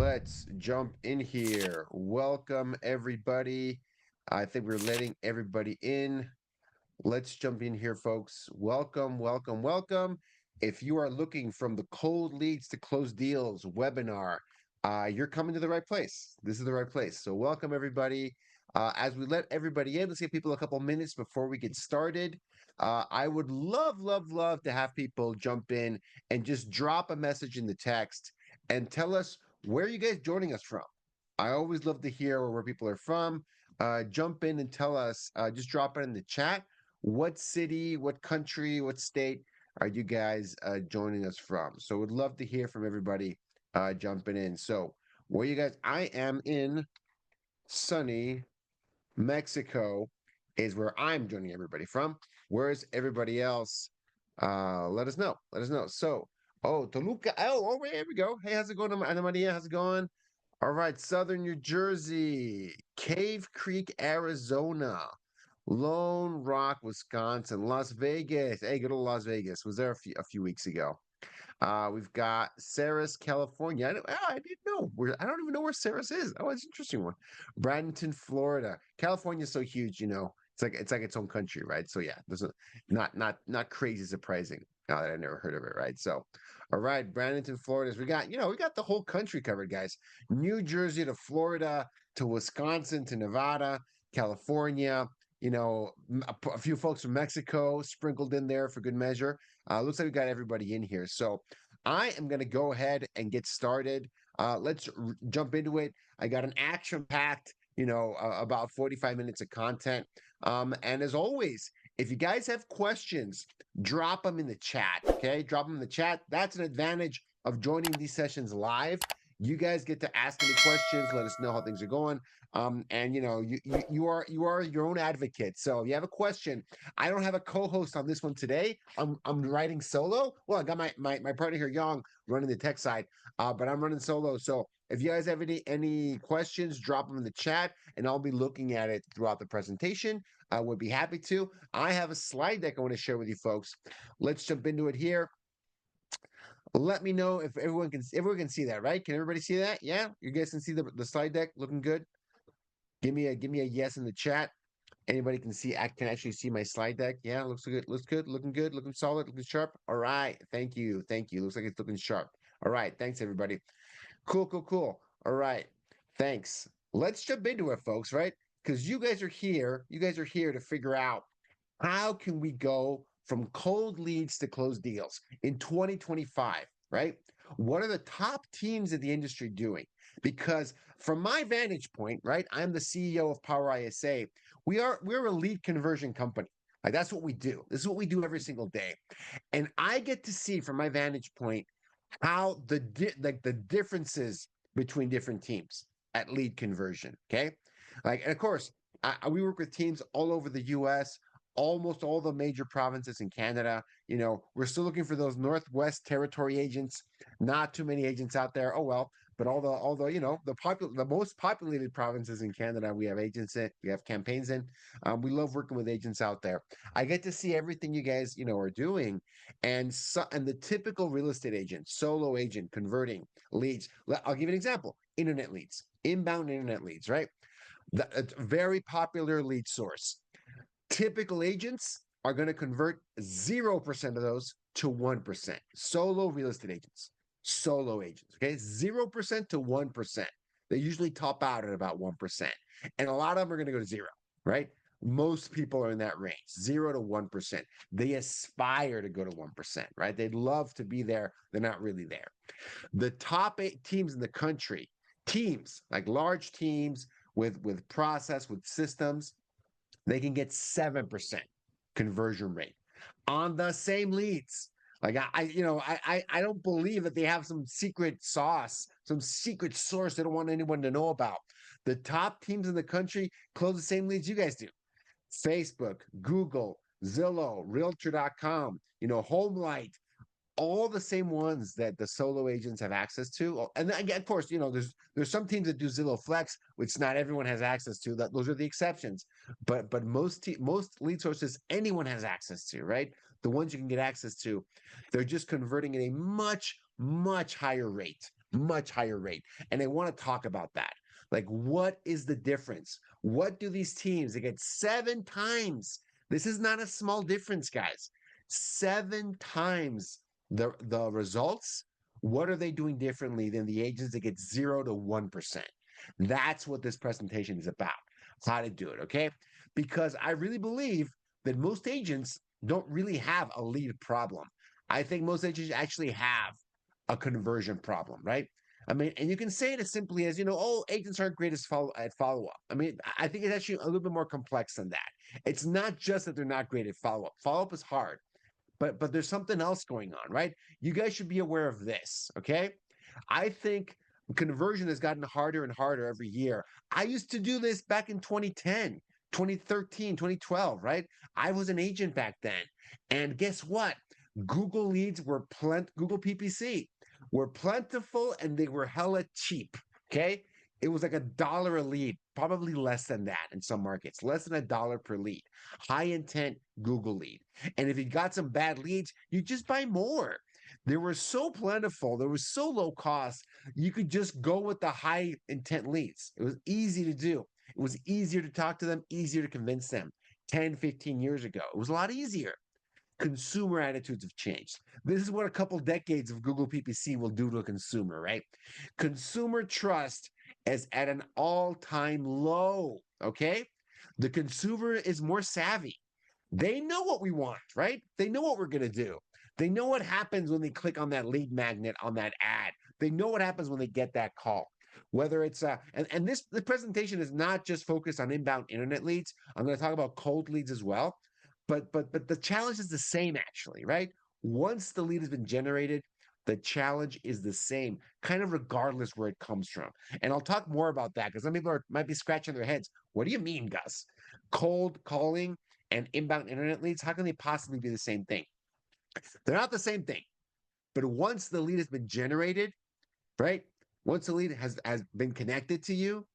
Let's jump in here. Welcome, everybody. I think we're letting everybody in. Let's jump in here, folks. Welcome, welcome, welcome. If you are looking from the cold leads to closed deals webinar, you're coming to the right place. This is the right place. So, welcome, everybody. As we let everybody in, let's give people a couple minutes before we get started. I would love to have people jump in and just drop a message in the text and tell us where you guys joining us from. I always love to hear where people are from. Jump in and tell us, just drop it in the chat. What city, what country, what state are you guys joining us from? So would love to hear from everybody jumping in. So where you guys, I am in sunny Mexico is where I'm joining everybody from. Where's everybody else? Let us know. Let us know. So, oh, Toluca. Oh, here we go. Hey, how's it going, Ana Maria? How's it going? All right, Southern New Jersey, Cave Creek, Arizona, Lone Rock, Wisconsin, Las Vegas. Hey, good old Las Vegas. Was there a few weeks ago. We've got Saris, California. I didn't know. I don't even know where Saris is. Oh, it's an interesting one. Bradenton, Florida. California's so huge, It's like its own country, right? So yeah, there's not crazy surprising now that I never heard of it, right? So, all right, Bradenton, Florida. We got the whole country covered, guys. New Jersey to Florida to Wisconsin to Nevada, California. A few folks from Mexico sprinkled in there for good measure. Looks like we got everybody in here. So I am going to go ahead and get started. Let's jump into it. I got an action-packed, about 45 minutes of content. And as always, if you guys have questions, drop them in the chat. Okay, drop them in the chat. That's an advantage of joining these sessions live. You guys get to ask any questions. Let us know how things are going. And you are your own advocate. So if you have a question, I don't have a co-host on this one today. I'm writing solo. Well, I got my partner here, Young, running the tech side, but I'm running solo. So if you guys have any questions, drop them in the chat, and I'll be looking at it throughout the presentation. I would be happy to. I have a slide deck I want to share with you folks. Let's jump into it here. Let me know if everyone can see that, right? Can everybody see that? Yeah, you guys can see the slide deck looking good. Give me a yes in the chat. Anybody can see, I can actually see my slide deck. Yeah, looks good, looking good, looking solid, looking sharp. All right, thank you. Looks like it's looking sharp. All right, thanks everybody. Cool. All right, thanks. Let's jump into it, folks, right? Because you guys are here to figure out how can we go from cold leads to closed deals in 2025, right? What are the top teams in the industry doing? Because from my vantage point, right, I'm the CEO of PowerISA. We're a lead conversion company. Like that's what we do. This is what we do every single day. And I get to see from my vantage point how the differences between different teams at lead conversion. Okay, and of course, we work with teams all over the U.S., almost all the major provinces in Canada. We're still looking for those Northwest Territory agents. Not too many agents out there. Oh well, but all the the most populated provinces in Canada, we have agents in, we have campaigns in. We love working with agents out there. I get to see everything you guys are doing, and the typical real estate agent, solo agent, converting leads. I'll give you an example: internet leads, inbound internet leads, right? A very popular lead source. Typical agents are going to convert 0% of those to 1%. Solo real estate agents, solo agents, okay? 0% to 1%. They usually top out at about 1%. And a lot of them are going to go to zero, right? Most people are in that range, 0 to 1%. They aspire to go to 1%, right? They'd love to be there. They're not really there. The top 8 teams in the country, teams like large teams with process, with systems, they can get 7% conversion rate on the same leads. Like I don't believe that they have some secret sauce, some secret source they don't want anyone to know about. The top teams in the country close the same leads you guys do. Facebook, Google, Zillow, Realtor.com, HomeLight, all the same ones that the solo agents have access to. And then, again, of course, there's some teams that do Zillow Flex, which not everyone has access to. That those are the exceptions. But most lead sources anyone has access to, right? The ones you can get access to, they're just converting at a much higher rate, much higher rate. And I want to talk about that. Like, what is the difference? What do these teams that get 7 times? This is not a small difference, guys. 7 times the results. What are they doing differently than the agents that get 0 to 1%? That's what this presentation is about. How to do it, okay? Because I really believe that most agents don't really have a lead problem. I think most agents actually have a conversion problem, right? I mean, and you can say it as simply as, oh, agents aren't great at follow up. I mean, I think it's actually a little bit more complex than that. It's not just that they're not great at follow up. Follow up is hard, but there's something else going on, right? You guys should be aware of this, okay? I think conversion has gotten harder and harder every year. I used to do this back in 2010, 2013, 2012, right? I was an agent back then. And guess what? Google leads were Google PPC were plentiful and they were hella cheap. Okay. It was like $1 a lead, probably less than that in some markets, less than $1 per lead. High intent Google lead. And if you got some bad leads, you just buy more. They were so plentiful, they were so low cost, you could just go with the high intent leads. It was easy to do. It was easier to talk to them, easier to convince them. 10, 15 years ago, it was a lot easier. Consumer attitudes have changed. This is what a couple decades of Google PPC will do to a consumer, right? Consumer trust is at an all-time low, okay? The consumer is more savvy. They know what we want, right? They know what we're going to do. They know what happens when they click on that lead magnet on that ad. They know what happens when they get that call. Whether it's and this the presentation is not just focused on inbound internet leads. I'm going to talk about cold leads as well. But the challenge is the same actually, right? Once the lead has been generated, the challenge is the same, kind of regardless where it comes from. And I'll talk more about that because some people might be scratching their heads. What do you mean, Gus? Cold calling and inbound internet leads, how can they possibly be the same thing? They're not the same thing. But once the lead has been generated, right? Once the lead has been connected to you,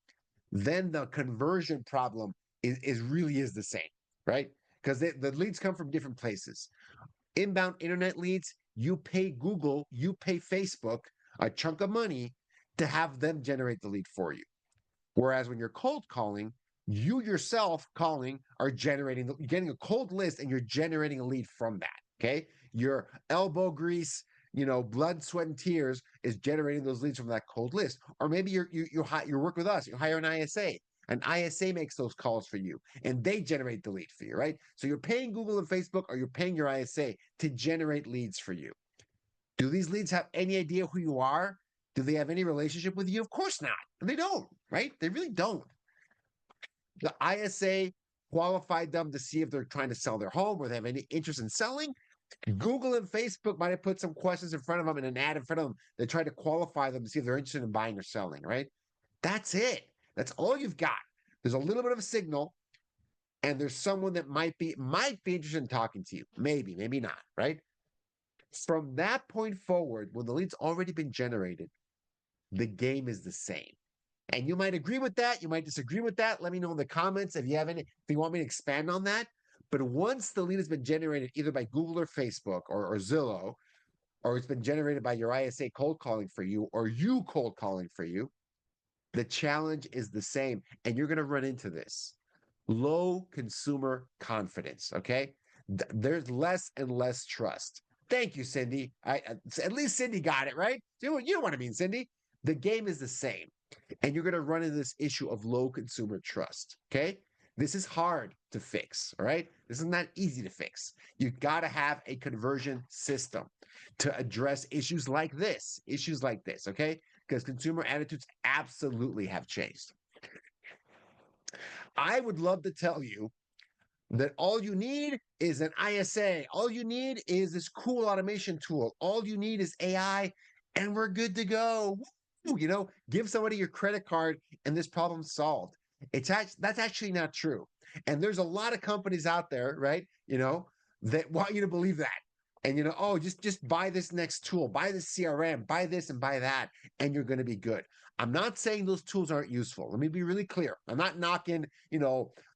then the conversion problem is really is the same, right? Because the leads come from different places. Inbound internet leads, you pay Google, you pay Facebook a chunk of money to have them generate the lead for you. Whereas when you're cold calling, you yourself calling are generating, you're getting a cold list and you're generating a lead from that. Okay. Your elbow grease, blood, sweat, and tears is generating those leads from that cold list. Or maybe you work with us, you hire an ISA. An ISA makes those calls for you and they generate the lead for you, right? So you're paying Google and Facebook or you're paying your ISA to generate leads for you. Do these leads have any idea who you are? Do they have any relationship with you? Of course not. They don't, right? They really don't. The ISA qualified them to see if they're trying to sell their home or they have any interest in selling. Google and Facebook might have put some questions in front of them and an ad in front of them that tried to qualify them to see if they're interested in buying or selling, right? That's it. That's all you've got. There's a little bit of a signal, and there's someone that might be interested in talking to you. Maybe, maybe not, right? From that point forward, when the lead's already been generated, the game is the same. And you might agree with that. You might disagree with that. Let me know in the comments if you want me to expand on that. But once the lead has been generated either by Google or Facebook or Zillow, or it's been generated by your ISA cold calling for you, or you cold calling for you, the challenge is the same. And you're going to run into this low consumer confidence. Okay. There's less and less trust. Thank you, Cindy. At least Cindy got it, right? You know what I mean, Cindy? The game is the same. And you're going to run into this issue of low consumer trust. Okay. This is hard to fix. All right. This is not easy to fix. You've got to have a conversion system to address issues like this. Okay. Because consumer attitudes absolutely have changed. I would love to tell you that all you need is an ISA. All you need is this cool automation tool. All you need is AI, and we're good to go. Give somebody your credit card, and this problem's solved. That's actually not true. And there's a lot of companies out there, right? That want you to believe that. And oh, just buy this next tool, buy this CRM, buy this and buy that, and you're going to be good. I'm not saying those tools aren't useful. Let me be really clear. I'm not knocking,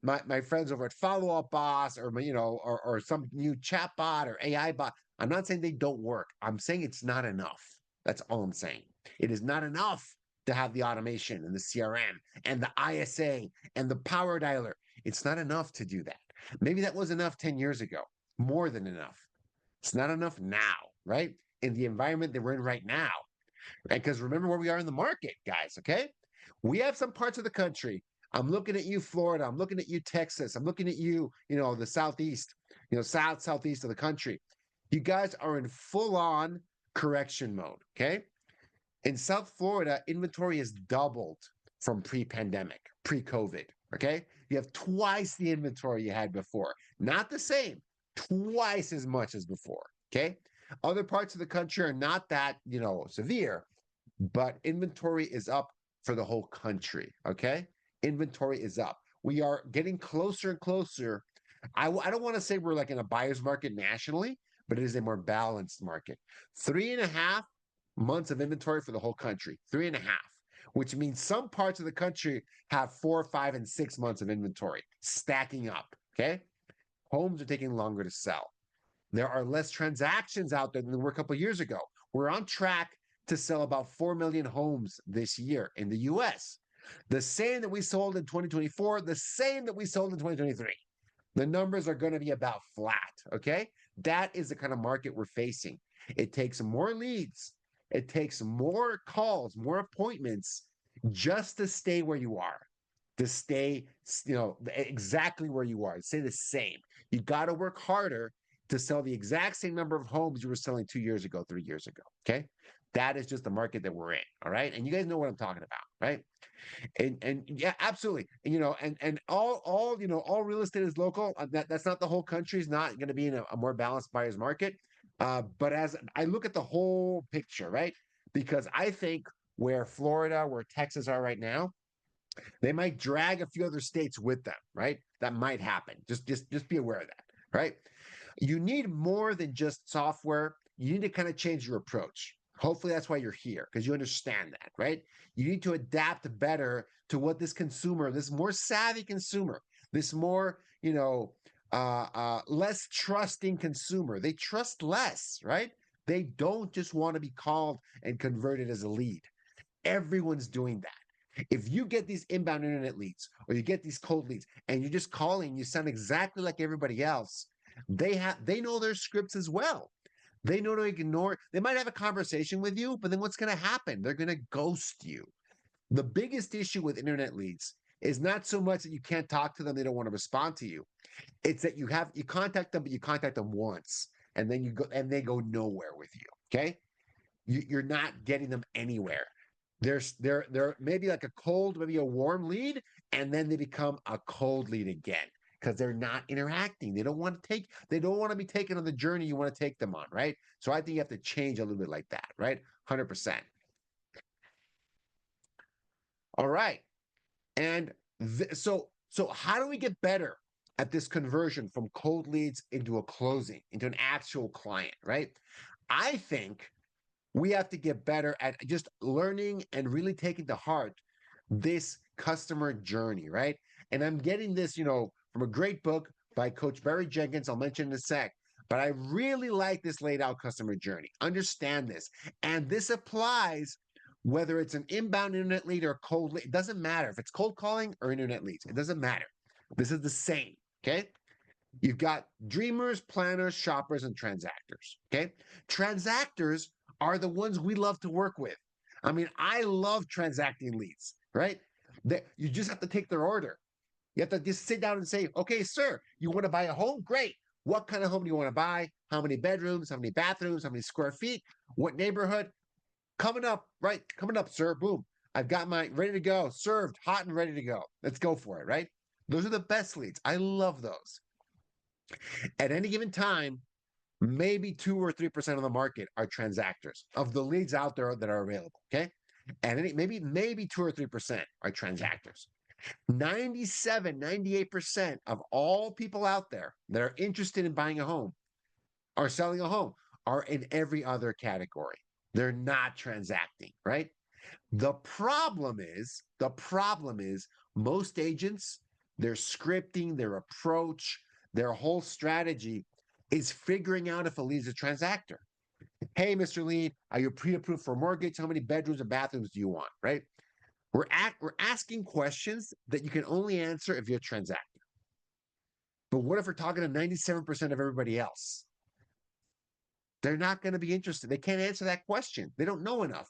my friends over at Follow Up Boss or some new chat bot or AI bot. I'm not saying they don't work. I'm saying it's not enough. That's all I'm saying. It is not enough to have the automation and the CRM and the ISA and the power dialer. It's not enough to do that. Maybe that was enough 10 years ago, more than enough. It's not enough now, right? In the environment that we're in right now. Right? Because remember where we are in the market, guys, okay? We have some parts of the country. I'm looking at you, Florida. I'm looking at you, Texas. I'm looking at you, the Southeast, Southeast of the country. You guys are in full on correction mode, okay? In South Florida, inventory has doubled from pre-pandemic, pre-COVID, okay? You have twice the inventory you had before. Not the same, twice as much as before, okay? Other parts of the country are not that, severe, but inventory is up for the whole country, okay? Inventory is up. We are getting closer and closer. I don't want to say we're like in a buyer's market nationally, but it is a more balanced market. 3.5 months of inventory for the whole country, 3.5, which means some parts of the country have 4, 5, and 6 months of inventory stacking up, okay? Homes are taking longer to sell. There are less transactions out there than there were a couple of years ago. We're on track to sell about 4 million homes this year in the US. The same that we sold in 2024, the same that we sold in 2023. The numbers are going to be about flat, okay? That is the kind of market we're facing. It takes more leads. It takes more calls, more appointments just to stay where you are, to stay, exactly where you are, stay the same. You got to work harder to sell the exact same number of homes you were selling 2 years ago, 3 years ago, okay? That is just the market that we're in, all right? And you guys know what I'm talking about, right? And yeah, absolutely. And all real estate is local. That's not the whole country is not going to be in a more balanced buyer's market. But as I look at the whole picture, right? Because I think where Florida, where Texas are right now, they might drag a few other states with them, right? That might happen. Just be aware of that, right? You need more than just software. You need to kind of change your approach. Hopefully that's why you're here, because you understand that, right? You need to adapt better to what this consumer, this more savvy consumer, this more, less trusting consumer, they trust less, right? They don't just want to be called and converted as a lead. Everyone's doing that. If you get these inbound internet leads or you get these cold leads and you're just calling, you sound exactly like everybody else. They know their scripts as well. They know to ignore. They might have a conversation with you, but then what's going to happen? They're going to ghost you. The biggest issue with internet leads is not so much that you can't talk to them, they don't want to respond to you. It's that you contact them, but you contact them once, and then they go nowhere with you. Okay, you're not getting them anywhere. They're maybe like a cold, maybe a warm lead, and then they become a cold lead again because they're not interacting. They don't want to be taken on the journey you want to take them on, right? So I think you have to change a little bit like that, right? 100%. All right. And so how do we get better at this conversion from cold leads into a closing, into an actual client, right? I think we have to get better at just learning and really taking to heart this customer journey, right? And I'm getting this, from a great book by Coach Barry Jenkins. I'll mention in a sec. But I really like this laid out customer journey. Understand this. And this applies whether it's an inbound internet lead or a cold lead. It doesn't matter if it's cold calling or internet leads. It doesn't matter. This is the same, okay? You've got dreamers, planners, shoppers, and transactors, okay? Transactors are the ones we love to work with. I mean, I love transacting leads, right? You just have to take their order. You have to just sit down and say, okay, sir, you want to buy a home? Great. What kind of home do you want to buy? How many bedrooms? How many bathrooms? How many square feet? What neighborhood? Coming up, right? Coming up, sir. Boom. I've got my ready to go, served, hot and ready to go. Let's go for it, right? Those are the best leads. I love those. At any given time, maybe 2 or 3% of the market are transactors of the leads out there that are available. Okay. And maybe 2 or 3% are transactors. 97, 98% of all people out there that are interested in buying a home or selling a home are in every other category. They're not transacting, right? The problem is most agents, their scripting, their approach, their whole strategy is figuring out if a lead is a transactor. Hey, Mr. Lead, are you pre-approved for a mortgage? How many bedrooms and bathrooms do you want? Right? We're asking questions that you can only answer if you're a transactor. But what if we're talking to 97% of everybody else? They're not going to be interested. They can't answer that question. They don't know enough.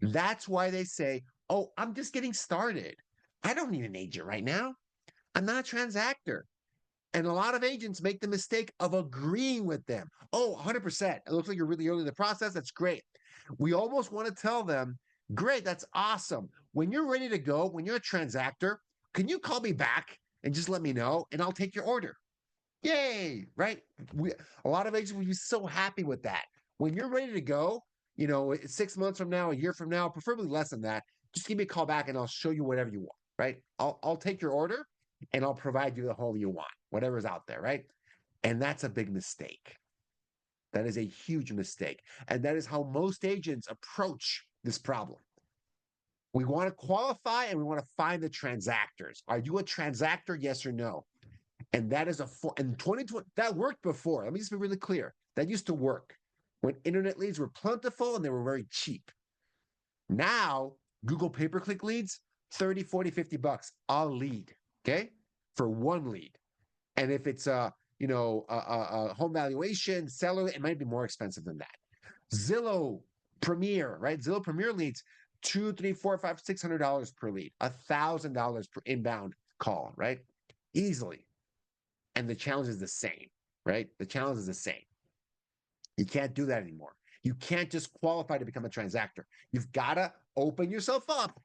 That's why they say, oh, I'm just getting started. I don't need an agent right now. I'm not a transactor. And a lot of agents make the mistake of agreeing with them. Oh, 100%. It looks like you're really early in the process. That's great. We almost want to tell them, great, that's awesome. When you're ready to go, when you're a transactor, can you call me back and just let me know and I'll take your order? Yay, right? We, a lot of agents would be so happy with that. When you're ready to go, 6 months from now, a year from now, preferably less than that, just give me a call back and I'll show you whatever you want, right? I'll take your order and I'll provide you the home you want, whatever's out there, right? And that's a big mistake. That is a huge mistake. And that is how most agents approach this problem. We want to qualify and we want to find the transactors. Are you a transactor? Yes or no? And that is and 2020, that worked before. Let me just be really clear. That used to work when internet leads were plentiful and they were very cheap. Now, Google pay-per-click leads, 30, 40, $50 a lead, okay? For one lead. And if it's a home valuation, seller, it might be more expensive than that. Zillow Premier, right? Zillow Premier leads $2, $3, $4, $5, $600 per lead, $1,000 per inbound call, right? Easily. And the challenge is the same, right? The challenge is the same. You can't do that anymore. You can't just qualify to become a transactor. You've got to open yourself up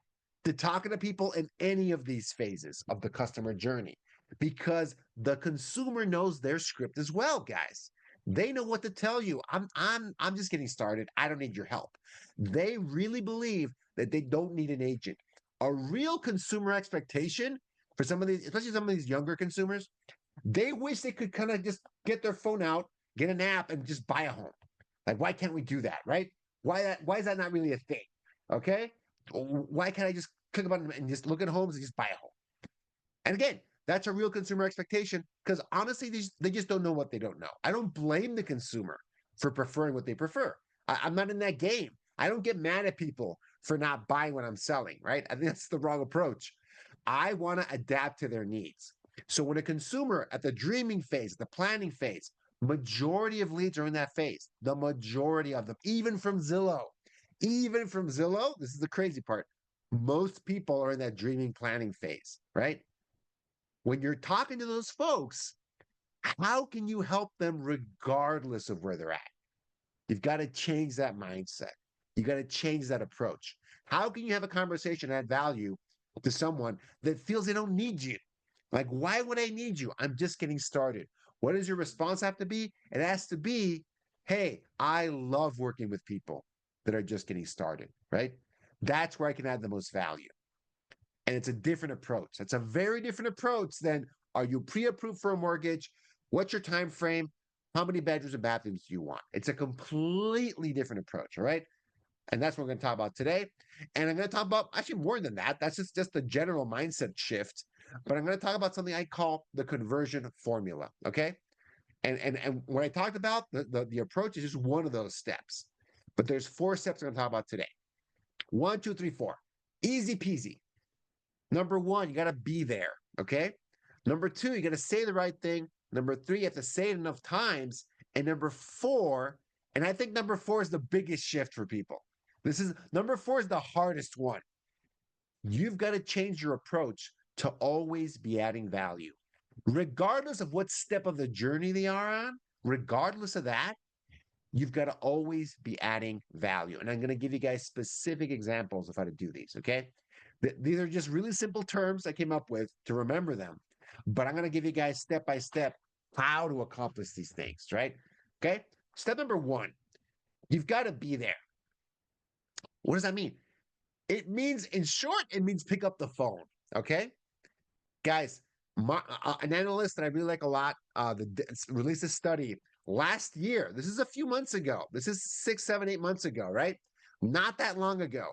to talking to people in any of these phases of the customer journey because the consumer knows their script as well, guys. They know what to tell you. I'm just getting started. I don't need your help. They really believe that they don't need an agent. A real consumer expectation for some of these, especially some of these younger consumers, they wish they could kind of just get their phone out, get an app, and just buy a home. Like, why can't we do that, right? Why is that not really a thing? Okay. Why can't I just click a button and just look at homes and just buy a home? And again, that's a real consumer expectation because honestly, they just don't know what they don't know. I don't blame the consumer for preferring what they prefer. I'm not in that game. I don't get mad at people for not buying what I'm selling, right? I think that's the wrong approach. I want to adapt to their needs. So when a consumer at the dreaming phase, the planning phase, majority of leads are in that phase. The majority of them, even from Zillow, this is the crazy part. Most people are in that dreaming planning phase, right? When you're talking to those folks, how can you help them regardless of where they're at? You've got to change that mindset. You got to change that approach. How can you have a conversation and add value to someone that feels they don't need you? Like, why would I need you? I'm just getting started. What does your response have to be? It has to be, hey, I love working with people that are just getting started, right? That's where I can add the most value. And it's a different approach. It's a very different approach than are you pre-approved for a mortgage? What's your time frame? How many bedrooms and bathrooms do you want? It's a completely different approach, all right? And that's what we're going to talk about today. And I'm going to talk about actually more than that. That's just the general mindset shift. But I'm going to talk about something I call the conversion formula. Okay. And when I talked about the approach is just one of those steps. But there's 4 steps I'm going to talk about today. 1, 2, 3, 4. Easy peasy. Number 1, you got to be there. Okay. Number 2, you got to say the right thing. Number 3, you have to say it enough times. And number 4, and I think number 4 is the biggest shift for people. Number 4 is the hardest one. You've got to change your approach to always be adding value. Regardless of what step of the journey they are on, regardless of that, you've got to always be adding value. And I'm going to give you guys specific examples of how to do these, okay? These are just really simple terms I came up with to remember them. But I'm going to give you guys step by step how to accomplish these things, right? Okay? Step number 1, you've got to be there. What does that mean? It means, in short, it means pick up the phone. Okay, guys. An analyst that I really like a lot, released a study last year. This is a few months ago. This is 6, 7, 8 months ago, right? Not that long ago.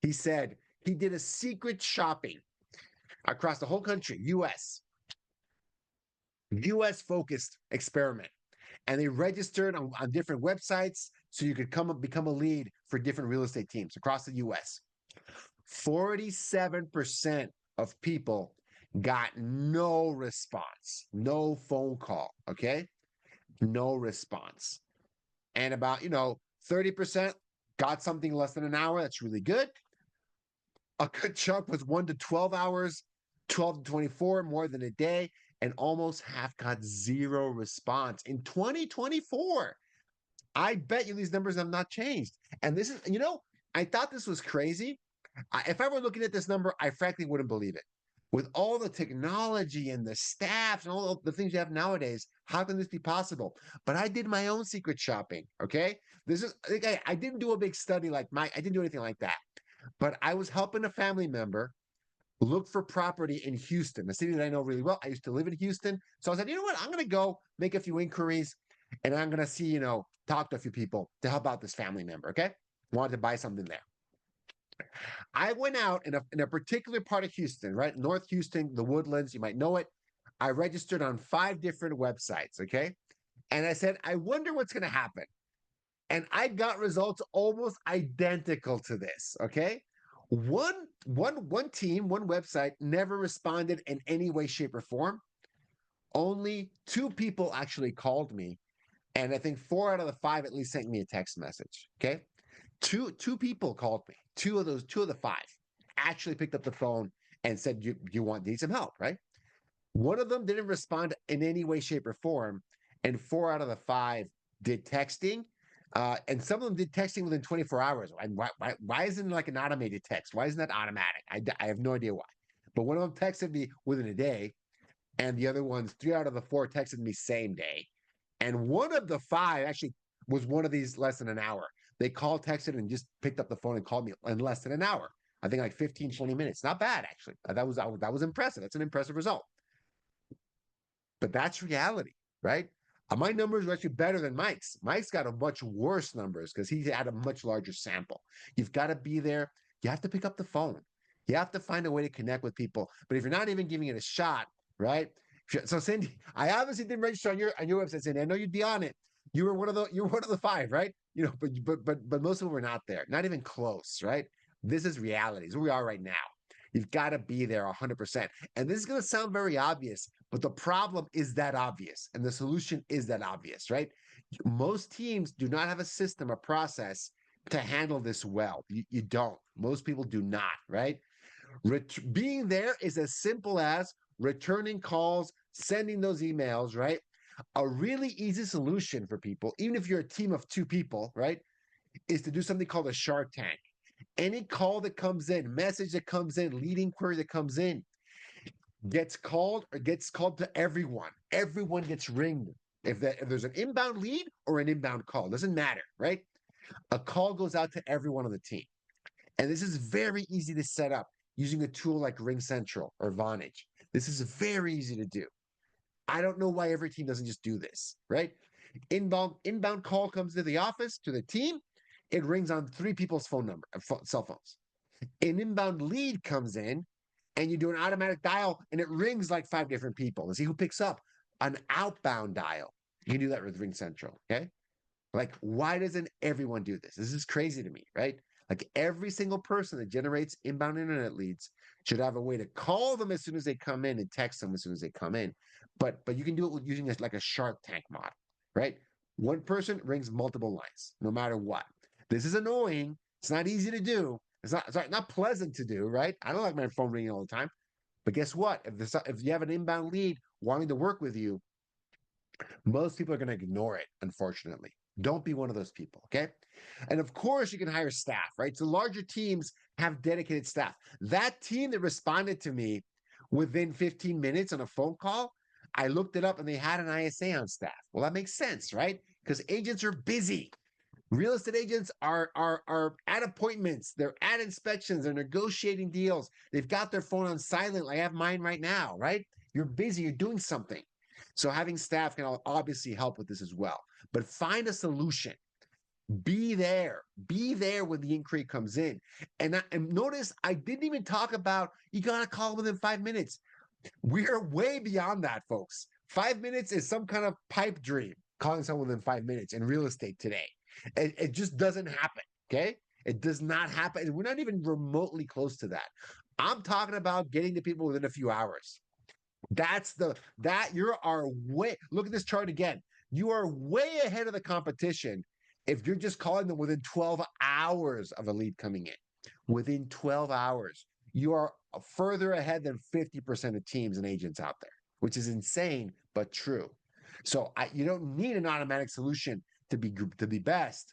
He said he did a secret shopping across the whole country, U.S. focused experiment, and they registered on different websites, so you could become a lead for different real estate teams across the US. 47% of people got no response, no phone call, okay? No response. And about, 30% got something less than an hour. That's really good. A good chunk was 1 to 12 hours, 12 to 24, more than a day, and almost half got zero response in 2024. I bet you these numbers have not changed. And this is, I thought this was crazy. If I were looking at this number, I frankly wouldn't believe it. With all the technology and the staffs and all the things you have nowadays, how can this be possible? But I did my own secret shopping. Okay, I didn't do a big study like Mike. I didn't do anything like that. But I was helping a family member look for property in Houston, a city that I know really well. I used to live in Houston, so I said, you know what? I'm going to go make a few inquiries, and I'm going to see, talk to a few people to help out this family member. Okay, wanted to buy something there. I went out in a particular part of Houston, right? North Houston, the Woodlands, you might know it. I registered on 5 different websites, okay? And I said, I wonder what's going to happen. And I got results almost identical to this, okay? One team, one website never responded in any way, shape, or form. Only 2 people actually called me, and I think 4 out of the 5 at least sent me a text message, okay? Two people called me. Two of the 5 actually picked up the phone and said, you need some help, right? One of them didn't respond in any way, shape, or form, and 4 out of the 5 did texting. And some of them did texting within 24 hours. And why isn't it like an automated text? Why isn't that automatic? I have no idea why. But one of them texted me within a day, and the other ones, 3 out of the 4 texted me same day. And one of the 5 actually was one of these less than an hour. They called, texted, and just picked up the phone and called me in less than an hour. I think like 15, 20 minutes. Not bad, actually. That was impressive. That's an impressive result. But that's reality, right? My numbers are actually better than Mike's. Mike's got a much worse numbers because he had a much larger sample. You've got to be there. You have to pick up the phone. You have to find a way to connect with people. But if you're not even giving it a shot, right? So Cindy, I obviously didn't register on your website, Cindy. I know you'd be on it. You're one of the 5, right? But most of them were not there. Not even close, right? This is reality. This is where we are right now. You've got to be there 100%. And this is going to sound very obvious, but the problem is that obvious. And the solution is that obvious, right? Most teams do not have a system, a process to handle this well. You don't. Most people do not, right? Being there is as simple as returning calls, sending those emails, right? A really easy solution for people, even if you're a team of 2 people, right, is to do something called a Shark Tank. Any call that comes in, message that comes in, lead inquiry that comes in, gets called to everyone. Everyone gets ringed. If there's an inbound lead or an inbound call, doesn't matter, right? A call goes out to everyone on the team. And this is very easy to set up using a tool like Ring Central or Vonage. This is very easy to do. I don't know why every team doesn't just do this, right? Inbound call comes to the office, to the team. It rings on 3 people's cell phones. An inbound lead comes in, and you do an automatic dial, and it rings like 5 different people. And see who picks up. An outbound dial. You can do that with Ring Central, okay? Like, why doesn't everyone do this? This is crazy to me, right? Like every single person that generates inbound internet leads should have a way to call them as soon as they come in and text them as soon as they come in. But you can do it with using this like a Shark Tank model, right? One person rings multiple lines, no matter what. This is annoying. It's not easy to do. It's not pleasant to do, right? I don't like my phone ringing all the time. But guess what? If you have an inbound lead wanting to work with you, most people are going to ignore it, unfortunately. Don't be one of those people, okay? And of course, you can hire staff, right? So larger teams have dedicated staff. That team that responded to me within 15 minutes on a phone call, I looked it up and they had an ISA on staff. Well, that makes sense, right? Because agents are busy. Real estate agents are at appointments, they're at inspections, they're negotiating deals. They've got their phone on silent. I have mine right now, right? You're busy, you're doing something. So having staff can obviously help with this as well. But find a solution. Be there when the inquiry comes in. And notice I didn't even talk about you got to call within 5 minutes. We're way beyond that, folks. 5 minutes is some kind of pipe dream, calling someone within 5 minutes in real estate today. It just doesn't happen. Okay. It does not happen. We're not even remotely close to that. I'm talking about getting to people within a few hours. That you are way, look at this chart again. You are way ahead of the competition if you're just calling them within 12 hours of a lead coming in. Within 12 hours, you are further ahead than 50% of teams and agents out there, which is insane, but true. So you don't need an automatic solution to be best.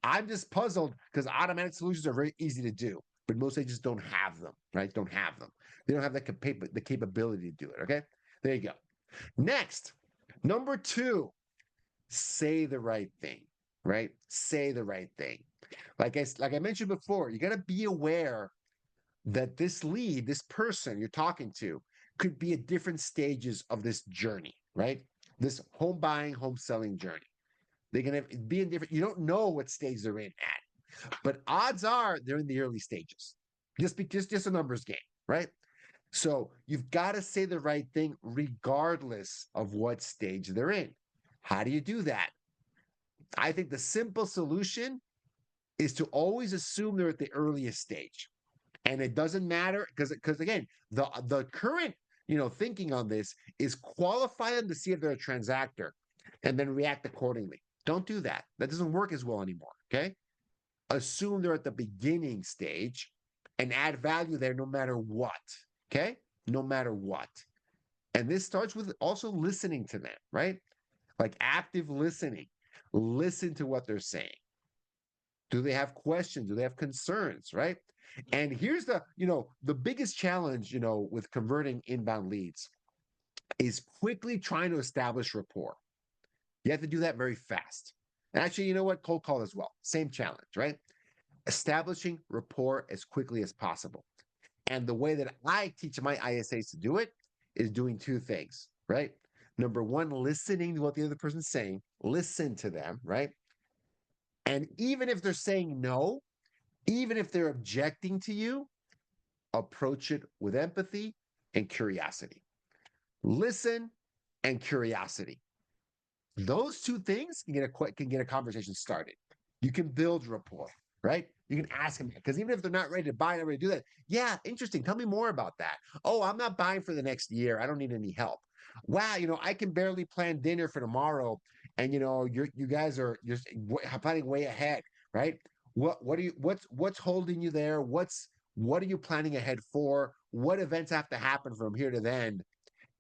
I'm just puzzled because automatic solutions are very easy to do, but most agents don't have them, right? Don't have them. They don't have the capability to do it. Okay, there you go. Next, number two, say the right thing, right? Say the right thing. Like I mentioned before, you got to be aware that this lead, this person you're talking to, could be at different stages of this journey, right? This home buying, home selling journey. They're gonna be in different. You don't know what stage they're in at, but odds are they're in the early stages. Just a numbers game, right? So you've got to say the right thing regardless of what stage they're in. How do you do that? I think the simple solution is to always assume they're at the earliest stage. And it doesn't matter because again, the current thinking on this is qualify them to see if they're a transactor and then react accordingly. Don't do that. That doesn't work as well anymore. Okay. Assume they're at the beginning stage and add value there no matter what. Okay. No matter what. And this starts with also listening to them, right? Like active listening. Listen to what they're saying. Do they have questions? Do they have concerns, right? And here's the biggest challenge, with converting inbound leads is quickly trying to establish rapport. You have to do that very fast. And actually, you know what? Cold call as well. Same challenge, right? Establishing rapport as quickly as possible. And the way that I teach my ISAs to do it is doing two things, right? Number one, listening to what the other person's saying, listen to them, right? And even if they're saying no, even if they're objecting to you, approach it with empathy and curiosity. Listen and curiosity. Those two things can get a conversation started. You can build rapport, right? You can ask them because even if they're not ready to buy, not ready to do that. Yeah, interesting. Tell me more about that. Oh, I'm not buying for the next year. I don't need any help. Wow, I can barely plan dinner for tomorrow, and you guys are you're planning way ahead, right? What are you what's holding you there? What are you planning ahead for? What events have to happen from here to then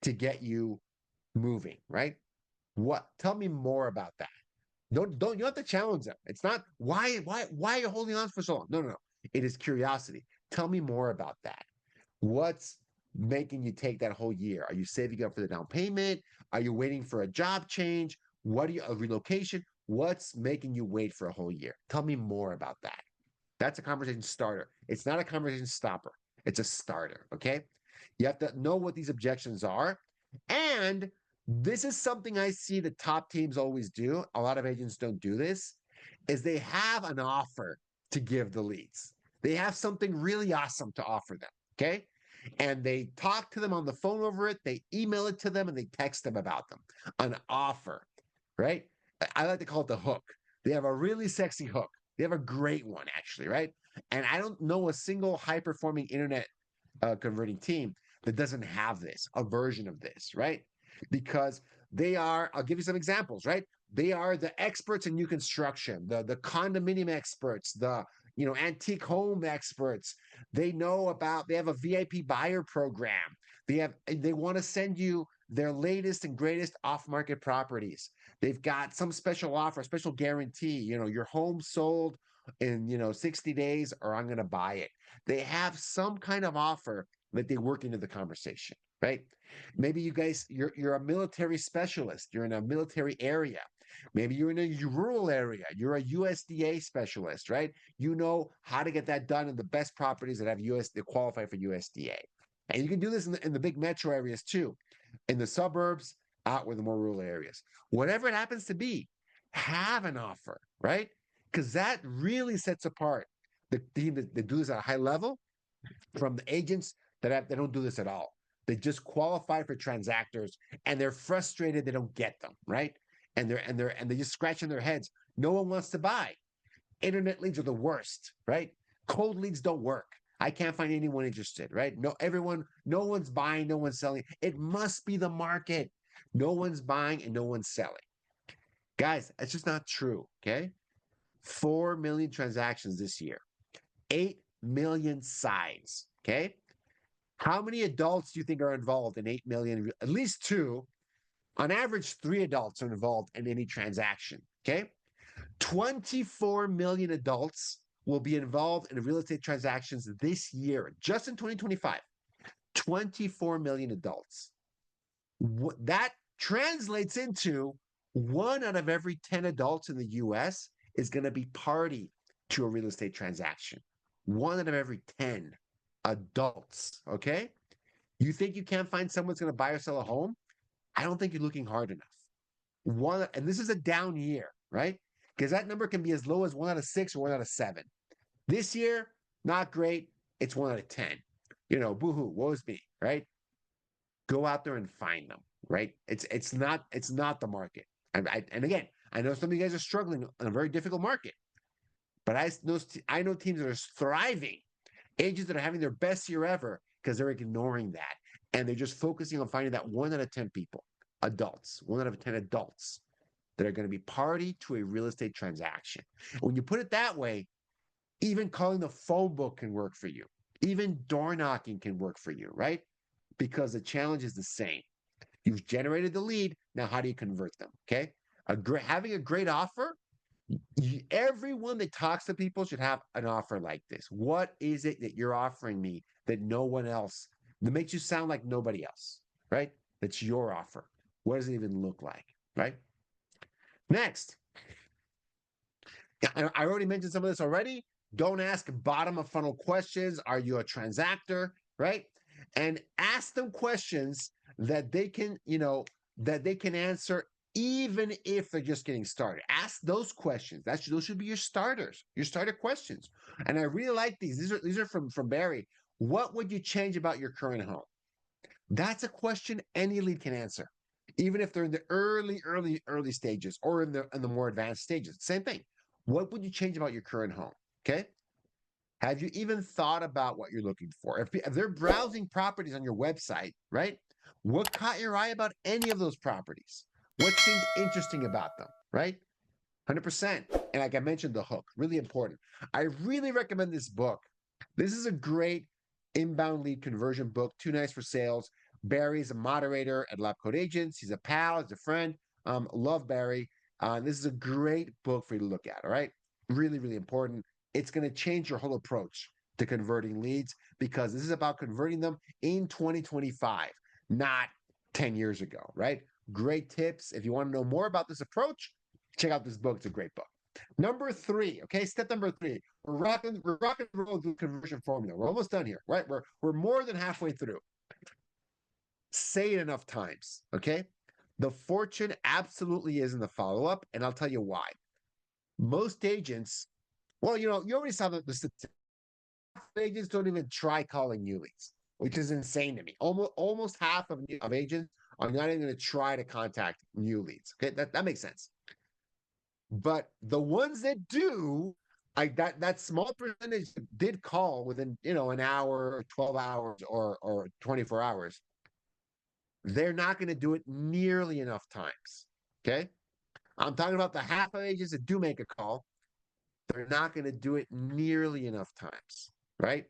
to get you moving, right? What? Tell me more about that. Don't you have to challenge them. It's not why are you holding on for so long? No, no, no. It is curiosity. Tell me more about that. What's making you take that whole year? Are you saving up for the down payment? Are you waiting for a job change? What are you a relocation? What's making you wait for a whole year? Tell me more about that. That's a conversation starter. It's not a conversation stopper. It's a starter. Okay. You have to know what these objections are. And this is something I see the top teams always do. A lot of agents don't do this, is they have an offer to give the leads. They have something really awesome to offer them. Okay. And they talk to them on the phone over it, they email it to them, and they text them about them. An offer, right? I like to call it the hook. They have a really sexy hook. They have a great one, actually, right? And I don't know a single high performing internet converting team that doesn't have this, a version of this, right? Because I'll give you some examples, right? They are the experts in new construction, the condominium experts, the antique home experts. They have a VIP buyer program. They want to send you their latest and greatest off-market properties. They've got some special offer, special guarantee, your home sold in 60 days or I'm going to buy it. They have some kind of offer that they work into the conversation, right? Maybe you're a military specialist, you're in a military area. Maybe you're in a rural area, you're a USDA specialist, right? You know how to get that done in the best properties that have that qualify for USDA. And you can do this in the big metro areas too, in the suburbs, out with the more rural areas. Whatever it happens to be, have an offer, right? Because that really sets apart the team that do this at a high level from the agents they don't do this at all. They just qualify for transactors and they're frustrated they don't get them, right? And they're just scratching their heads. No one wants to buy. Internet leads are the worst, right? Cold leads don't work. I can't find anyone interested, right? No one's buying, no one's selling. It must be the market. No one's buying and no one's selling. Guys, that's just not true, okay? 4 million transactions this year, 8 million signs, okay? How many adults do you think are involved in 8 million? At least two. On average, 3 adults are involved in any transaction, okay? 24 million adults will be involved in real estate transactions this year, just in 2025. 24 million adults. That translates into 1 out of every 10 adults in the US is going to be party to a real estate transaction. 1 out of every 10 adults. Okay. You think you can't find someone that's going to buy or sell a home? I don't think you're looking hard enough. And this is a down year, right? Because that number can be as low as 1 out of 6 or 1 out of 7. This year, not great. It's 1 out of 10. Boohoo, woe is me, right? Go out there and find them, right? It's not the market. And again, I know some of you guys are struggling in a very difficult market, but I know teams that are thriving, agents that are having their best year ever because they're ignoring that and they're just focusing on finding that 1 out of 10 people, adults, 1 out of 10 adults that are going to be party to a real estate transaction. When you put it that way, even calling the phone book can work for you. Even door knocking can work for you, right? Because the challenge is the same. You've generated the lead. Now, how do you convert them? Okay. Having a great offer, everyone that talks to people should have an offer like this. What is it that you're offering me that no one else, that makes you sound like nobody else, right? That's your offer. What does it even look like, right? Next, I already mentioned some of this already. Don't ask bottom of funnel questions. Are you a transactor, right? And ask them questions that they can, answer even if they're just getting started. Ask those questions. Those should be your starters, your starter questions. And I really like these. These are from Barry. What would you change about your current home? That's a question any lead can answer, even if they're in the early stages or in the more advanced stages. Same thing. What would you change about your current home? Okay. Have you even thought about what you're looking for? If they're browsing properties on your website, right? What caught your eye about any of those properties? What seemed interesting about them, right? 100%. And like I mentioned, the hook, really important. I really recommend this book. This is a great inbound lead conversion book, too nice for sales. Barry's a moderator at Lab Code Agents. He's a pal, he's a friend. Love Barry. This is a great book for you to look at. All right. Really, really important. It's going to change your whole approach to converting leads because this is about converting them in 2025, not 10 years ago, right? Great tips. If you want to know more about this approach, check out this book. It's a great book. Number 3, okay, step number 3. We're rocking and rolling through conversion formula. We're almost done here, right? We're more than halfway through. Say it enough times, okay? The fortune absolutely is in the follow-up, and I'll tell you why. Most agents, well, you already saw the statistics. Agents don't even try calling new leads, which is insane to me. Almost half of agents are not even going to try to contact new leads. Okay, that makes sense. But the ones that do, that small percentage did call within an hour, 12 hours, or 24 hours. They're not going to do it nearly enough times. Okay, I'm talking about the half of agents that do make a call. They're not going to do it nearly enough times, right?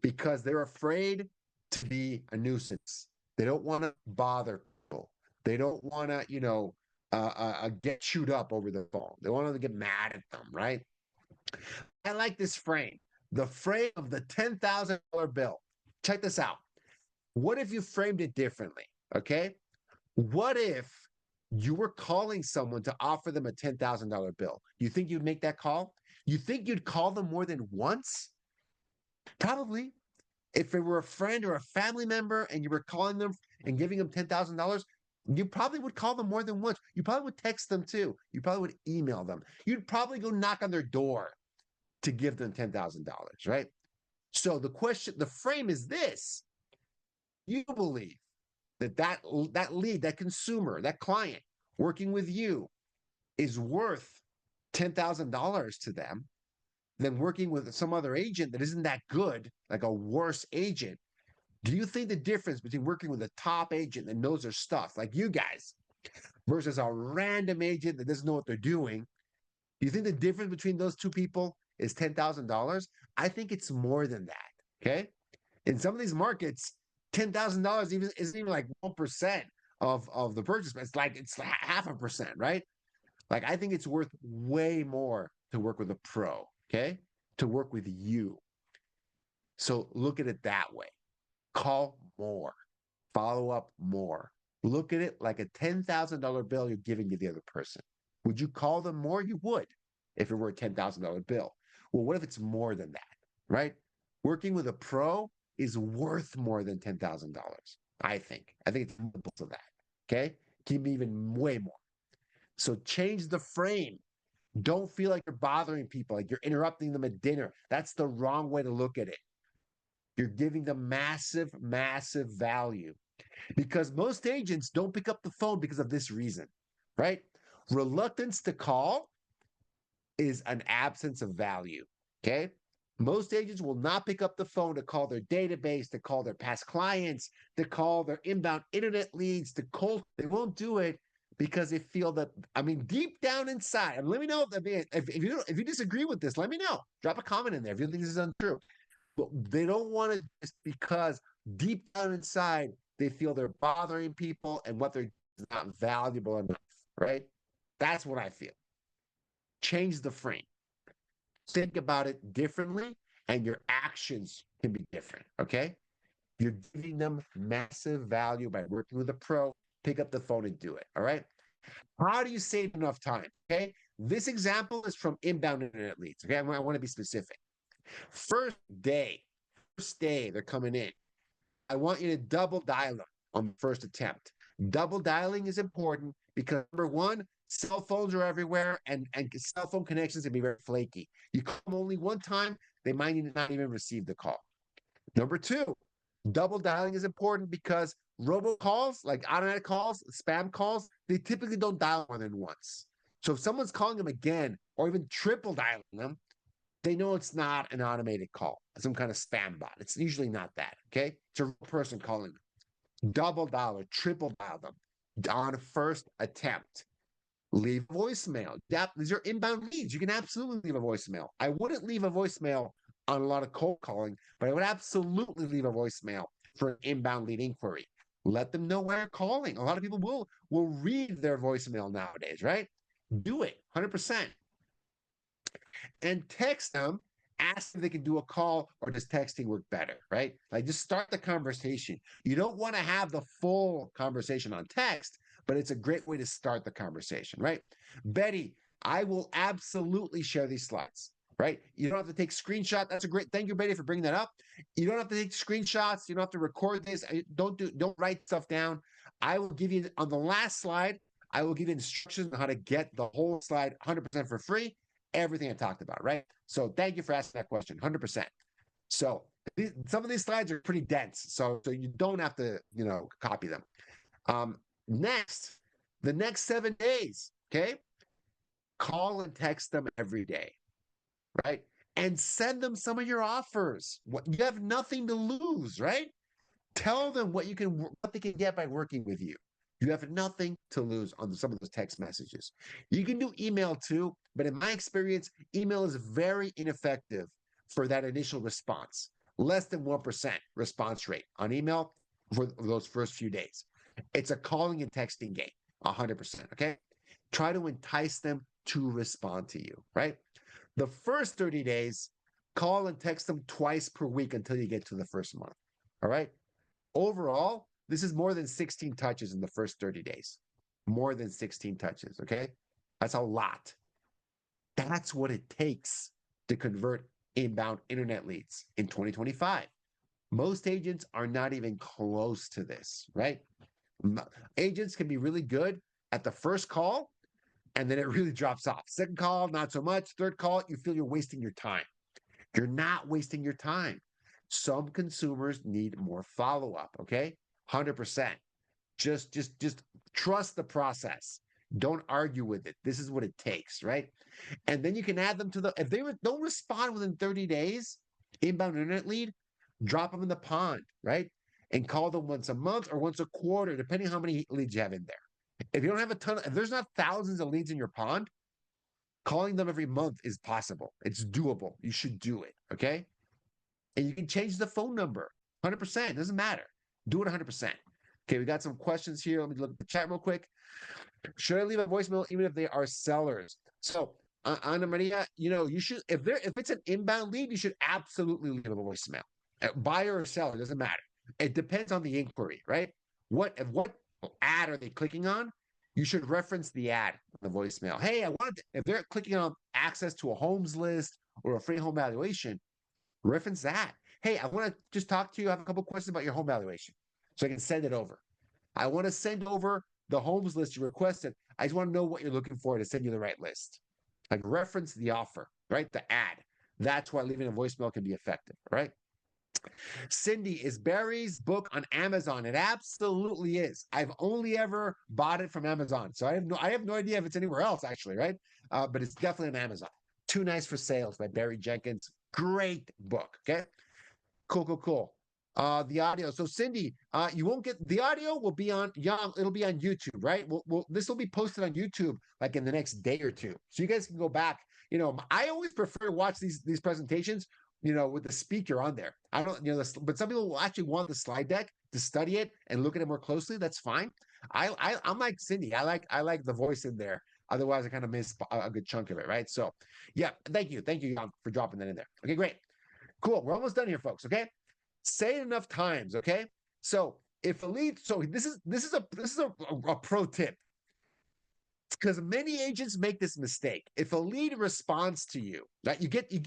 Because they're afraid to be a nuisance. They don't want to bother people. They don't want to, get chewed up over the phone. They want to get mad at them, right? I like this frame, the frame of the $10,000 bill. Check this out. What if you framed it differently? Okay. What if you were calling someone to offer them a $10,000 bill? You think you'd make that call? You think you'd call them more than once? Probably. If it were a friend or a family member and you were calling them and giving them $10,000, you probably would call them more than once. You probably would text them too. You probably would email them. You'd probably go knock on their door to give them $10,000, right? So the frame is this. You believe that lead, that consumer, that client working with you is worth $10,000 to them than working with some other agent that isn't that good, like a worse agent. Do you think the difference between working with a top agent that knows their stuff, like you guys, versus a random agent that doesn't know what they're doing? Do you think the difference between those two people is $10,000? I think it's more than that. Okay. In some of these markets, $10,000 even isn't even like 1% of the purchase. It's like 0.5%, right? Like I think it's worth way more to work with a pro, okay? To work with you. So look at it that way. Call more, follow up more. Look at it like a $10,000 bill you're giving to the other person. Would you call them more? You would if it were a $10,000 bill. Well, what if it's more than that, right? Working with a pro is worth more than $10,000, I think. I think it's multiples of that, okay? Can be even way more. So change the frame. Don't feel like you're bothering people, like you're interrupting them at dinner. That's the wrong way to look at it. You're giving them massive, massive value because most agents don't pick up the phone because of this reason, right? Reluctance to call is an absence of value, okay? Most agents will not pick up the phone to call their database, to call their past clients, to call their inbound internet leads, to cold. They won't do it because they feel that, I mean, deep down inside, and let me know if you disagree with this, let me know. Drop a comment in there if you think this is untrue. But they don't want to just because deep down inside, they feel they're bothering people and what they're not valuable enough, right? That's what I feel. Change the frame. Think about it differently, and your actions can be different, okay? You're giving them massive value by working with a pro. Pick up the phone and do it, all right? How do you save enough time? Okay. This example is from inbound internet leads. Okay. I want to be specific. First day they're coming in. I want you to double dial them on the first attempt. Double dialing is important because number one, cell phones are everywhere and cell phone connections can be very flaky. You call them only one time, they might not even receive the call. Number two, double dialing is important because robocalls, like automatic calls, spam calls, they typically don't dial more than once. So if someone's calling them again or even triple dialing them, they know it's not an automated call, some kind of spam bot. It's usually not that. Okay. It's a real person calling them. Double dial or triple dial them on first attempt. Leave a voicemail. These are inbound leads. You can absolutely leave a voicemail. I wouldn't leave a voicemail on a lot of cold calling, but I would absolutely leave a voicemail for an inbound lead inquiry. Let them know why you're calling. A lot of people will read their voicemail nowadays, right? Do it 100%. And text them, ask if they can do a call or does texting work better, right? Like just start the conversation. You don't want to have the full conversation on text, but it's a great way to start the conversation, right? Betty, I will absolutely share these slides, right? You don't have to take screenshots. That's a great, thank you, Betty, for bringing that up. You don't have to take screenshots. You don't have to record this. Don't write stuff down. I will give you on the last slide, I will give you instructions on how to get the whole slide 100% for free. Everything I talked about, right? So thank you for asking that question, 100%. So some of these slides are pretty dense, so you don't have to, copy them. Next, the next 7 days, okay? Call and text them every day, right? And send them some of your offers. You have nothing to lose, right? Tell them what they can get by working with you. You have nothing to lose on some of those text messages. You can do email too, but in my experience, email is very ineffective for that initial response. Less than 1% response rate on email for those first few days. It's a calling and texting game, 100%. Okay. Try to entice them to respond to you, right? The first 30 days, call and text them twice per week until you get to the first month. All right. Overall, this is more than 16 touches in the first 30 days. More than 16 touches, okay? That's a lot. That's what it takes to convert inbound internet leads in 2025. Most agents are not even close to this, right? Agents can be really good at the first call, and then it really drops off. Second call, not so much. Third call, you feel you're wasting your time. You're not wasting your time. Some consumers need more follow-up, okay? 100%. Just trust the process. Don't argue with it. This is what it takes, right? And then you can add them to the, if they don't respond within 30 days, inbound internet lead, drop them in the pond, right? And call them once a month or once a quarter, depending how many leads you have in there. If you don't have a ton, if there's not thousands of leads in your pond, calling them every month is possible. It's doable. You should do it. Okay. And you can change the phone number 100%. It doesn't matter. Do it 100%. Okay. We got some questions here. Let me look at the chat real quick. Should I leave a voicemail even if they are sellers? So, Ana Maria, you should, if it's an inbound lead, you should absolutely leave a voicemail. Buyer or seller, doesn't matter. It depends on the inquiry, right? What ad are they clicking on? You should reference the ad in the voicemail. Hey, if they're clicking on access to a homes list or a free home valuation, reference that. Hey, I want to just talk to you. I have a couple questions about your home valuation, so I can send it over. I want to send over the homes list you requested. I just want to know what you're looking for to send you the right list. Like reference the offer, right? The ad. That's why leaving a voicemail can be effective, right? Cindy, is Barry's book on Amazon? It absolutely is. I've only ever bought it from Amazon, so I have no idea if it's anywhere else actually, right? But it's definitely on Amazon. Too Nice for Sales by Barry Jenkins. Great book. Okay, cool. The audio. So Cindy, you won't get the audio. Will be on It'll be on YouTube, right? This will be posted on YouTube like in the next day or two, so you guys can go back. I always prefer to watch these presentations. With the speaker on there. I don't, but some people will actually want the slide deck to study it and look at it more closely. That's fine. I'm like Cindy. I like the voice in there. Otherwise, I kind of miss a good chunk of it, right? So, yeah. Thank you, Jan, for dropping that in there. Okay, great, cool. We're almost done here, folks. Okay, say it enough times. Okay, so if a lead, so this is a pro tip because many agents make this mistake. If a lead responds to you, that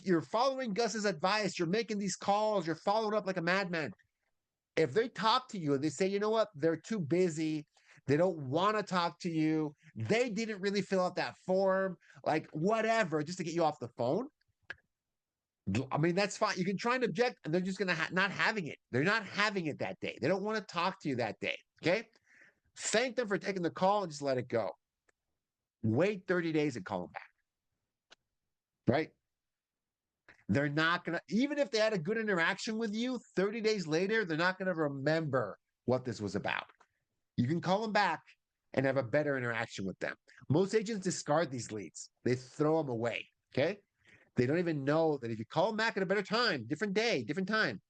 you're following Gus's advice, you're making these calls, you're following up like a madman. If they talk to you and they say, you know what, they're too busy, they don't want to talk to you, they didn't really fill out that form, like whatever, just to get you off the phone. I mean, that's fine. You can try and object, and they're just going to not having it. They're not having it that day. They don't want to talk to you that day. Okay. Thank them for taking the call and just let it go. Wait 30 days and call them back. Right? They're not going to, even if they had a good interaction with you 30 days later, they're not going to remember what this was about. You can call them back and have a better interaction with them. Most agents discard these leads, they throw them away. Okay. They don't even know that if you call them back at a better time, different day, different time,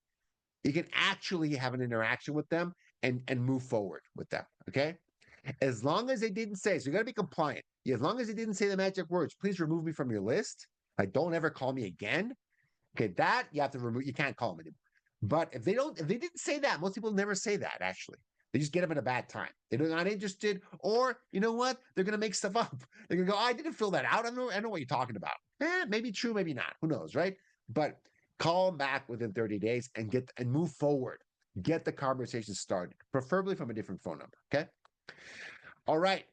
you can actually have an interaction with them and move forward with them. Okay. As long as they didn't say, so you got to be compliant. As long as they didn't say the magic words, please remove me from your list. Like, don't ever call me again. Okay, that you have to remove. You can't call them anymore. But if they didn't say that, most people never say that actually. They just get them at a bad time. They're not interested, or you know what? They're gonna make stuff up. They're gonna go, oh, I didn't fill that out. I know what you're talking about. Maybe true, maybe not. Who knows, right? But call them back within 30 days and move forward. Get the conversation started, preferably from a different phone number. Okay. All right.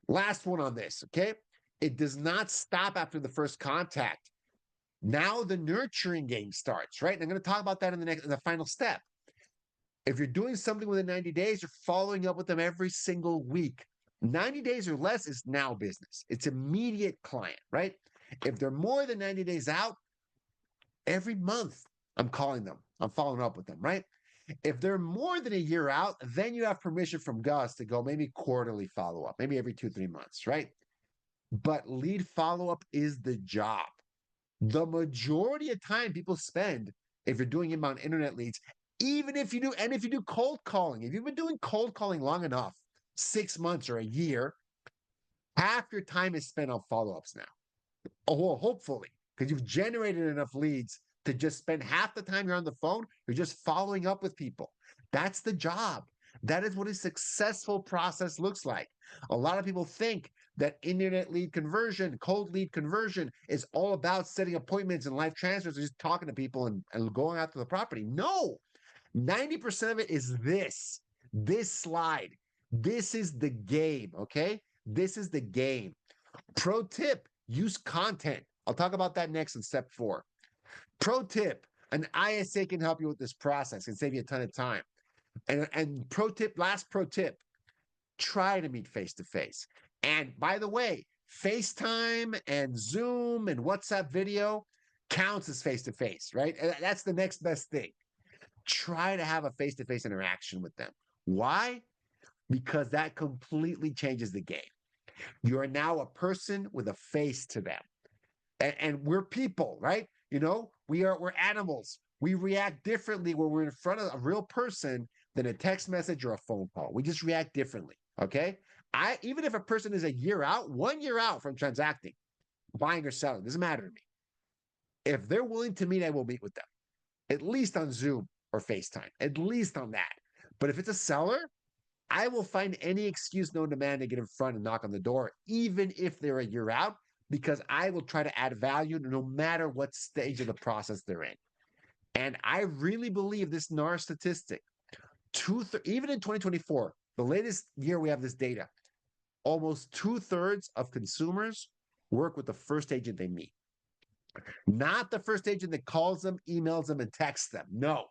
Last one on this. Okay. It does not stop after the first contact. Now the nurturing game starts, right? And I'm going to talk about that in the final step. If you're doing something within 90 days, you're following up with them every single week. 90 days or less is now business. It's immediate client, right? If they're more than 90 days out, every month I'm calling them. I'm following up with them, right? If they're more than a year out, then you have permission from Gus to go maybe quarterly follow-up, maybe every 2-3 months, right? But lead follow-up is the job. The majority of time people spend, if you're doing inbound internet leads, even if you do cold calling, if you've been doing cold calling long enough, 6 months or a year, half your time is spent on follow-ups now. Oh, well, hopefully, because you've generated enough leads to just spend half the time you're on the phone, you're just following up with people. That's the job. That is what a successful process looks like. A lot of people think that internet lead conversion, cold lead conversion is all about setting appointments and live transfers, just talking to people and going out to the property. No, 90% of it is this slide. This is the game, okay? This is the game. Pro tip, use content. I'll talk about that next in step 4. Pro tip, an ISA can help you with this process and save you a ton of time. And last pro tip, try to meet face-to-face. And by the way, FaceTime and Zoom and WhatsApp video counts as face-to-face, right? That's the next best thing. Try to have a face-to-face interaction with them. Why? Because that completely changes the game. You are now a person with a face to them. And we're people, right? We're animals. We react differently when we're in front of a real person than a text message or a phone call. We just react differently. Okay. Even if a person is a year out, 1 year out from transacting, buying or selling, doesn't matter to me. If they're willing to meet, I will meet with them, at least on Zoom or FaceTime, at least on that. But if it's a seller, I will find any excuse known to man to get in front and knock on the door, even if they're a year out, because I will try to add value no matter what stage of the process they're in. And I really believe this NAR statistic, even in 2024, the latest year we have this data, almost 2/3 of consumers work with the first agent they meet. Not the first agent that calls them, emails them, and texts them. No,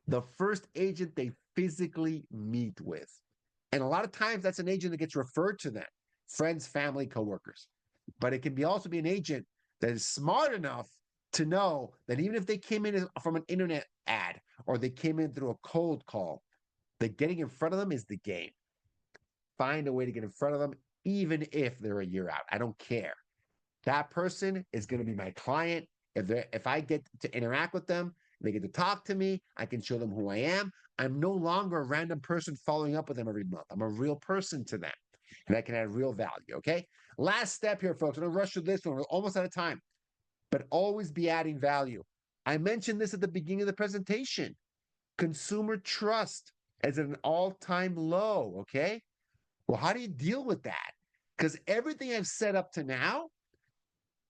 the first agent they physically meet with. And a lot of times that's an agent that gets referred to them, friends, family, coworkers. But it can also be an agent that is smart enough to know that even if they came in from an internet ad or they came in through a cold call, that getting in front of them is the game. Find a way to get in front of them, even if they're a year out. I don't care. That person is going to be my client. If I get to interact with them, they get to talk to me, I can show them who I am. I'm no longer a random person following up with them every month. I'm a real person to them, and I can add real value, okay? Last step here, folks. I'm going to rush through this one. We're almost out of time, but always be adding value. I mentioned this at the beginning of the presentation. Consumer trust is at an all-time low, okay? Well, how do you deal with that? Because everything I've set up to now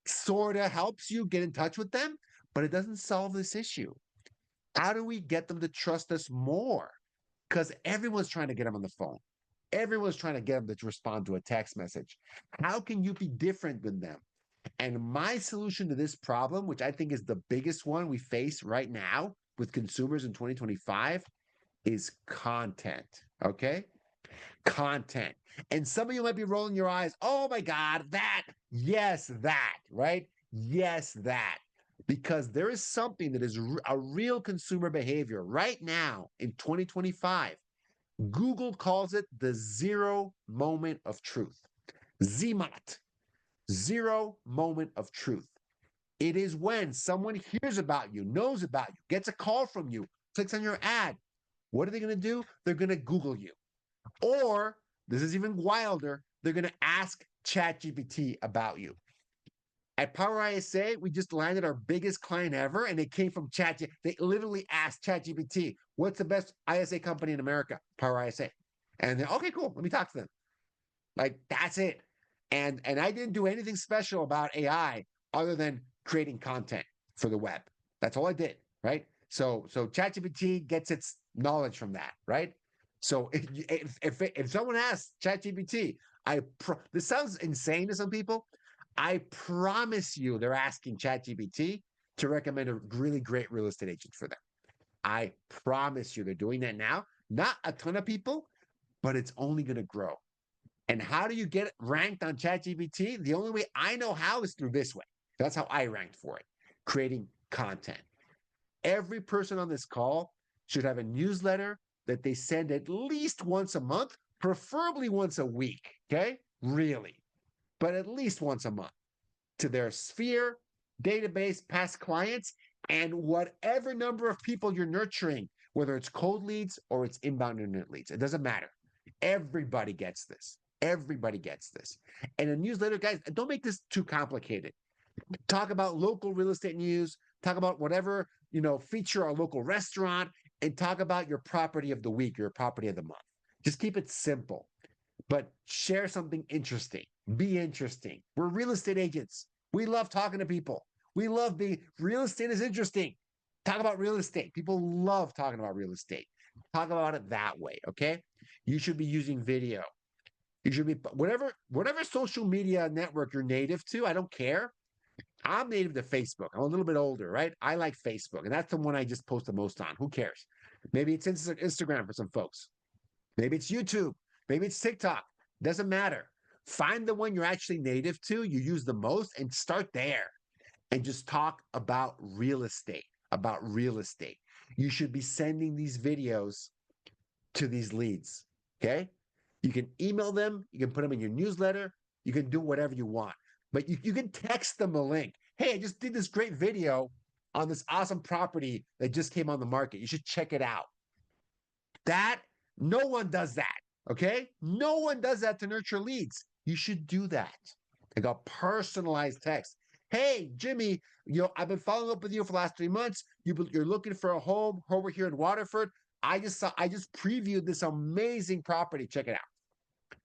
sort of helps you get in touch with them, but it doesn't solve this issue. How do we get them to trust us more? Because everyone's trying to get them on the phone. Everyone's trying to get them to respond to a text message. How can you be different than them? And my solution to this problem, which I think is the biggest one we face right now with consumers in 2025, is content. Okay? Content. And some of you might be rolling your eyes. Oh my God, that. Yes, that, right? Yes, that. Because there is something that is a real consumer behavior right now in 2025. Google calls it the zero moment of truth. ZMOT, zero moment of truth. It is when someone hears about you, knows about you, gets a call from you, clicks on your ad. What are they going to do? They're going to Google you. Or, this is even wilder, they're going to ask ChatGPT about you. At PowerISA, we just landed our biggest client ever, and it came from ChatGPT. They literally asked ChatGPT, what's the best ISA company in America? PowerISA. And they're, okay, cool, let me talk to them. Like, that's it. And I didn't do anything special about AI other than creating content for the web. That's all I did, right? So ChatGPT gets its knowledge from that, right? So if someone asks ChatGPT, this sounds insane to some people. I promise you, they're asking ChatGPT to recommend a really great real estate agent for them. I promise you, they're doing that now. Not a ton of people, but it's only going to grow. And how do you get ranked on ChatGPT? The only way I know how is through this way. That's how I ranked for it, creating content. Every person on this call should have a newsletter that they send at least once a month, preferably once a week, okay? Really, but at least once a month to their sphere, database, past clients, and whatever number of people you're nurturing, whether it's cold leads or it's inbound internet leads. It doesn't matter. Everybody gets this. Everybody gets this. And a newsletter, guys, don't make this too complicated. Talk about local real estate news, talk about whatever, feature a local restaurant, and talk about your property of the week, your property of the month. Just keep it simple, but share something interesting. Be interesting. We're real estate agents. We love talking to people. We love real estate is interesting. Talk about real estate. People love talking about real estate. Talk about it that way, okay? You should be using video. You should be whatever social media network you're native to. I don't care. I'm native to Facebook. I'm a little bit older, right? I like Facebook, and that's the one I just post the most on. Who cares? Maybe it's Instagram for some folks. Maybe it's YouTube. Maybe it's TikTok. Doesn't matter. Find the one you're actually native to, you use the most, and start there and just talk about real estate. About real estate. You should be sending these videos to these leads. Okay. You can email them, you can put them in your newsletter, you can do whatever you want, but you can text them a link. Hey, I just did this great video on this awesome property that just came on the market. You should check it out. That, no one does that. Okay. No one does that to nurture leads. You should do that. Like a personalized text. Hey, Jimmy, I've been following up with you for the last 3 months. You're looking for a home over here in Waterford. I just previewed this amazing property. Check it out.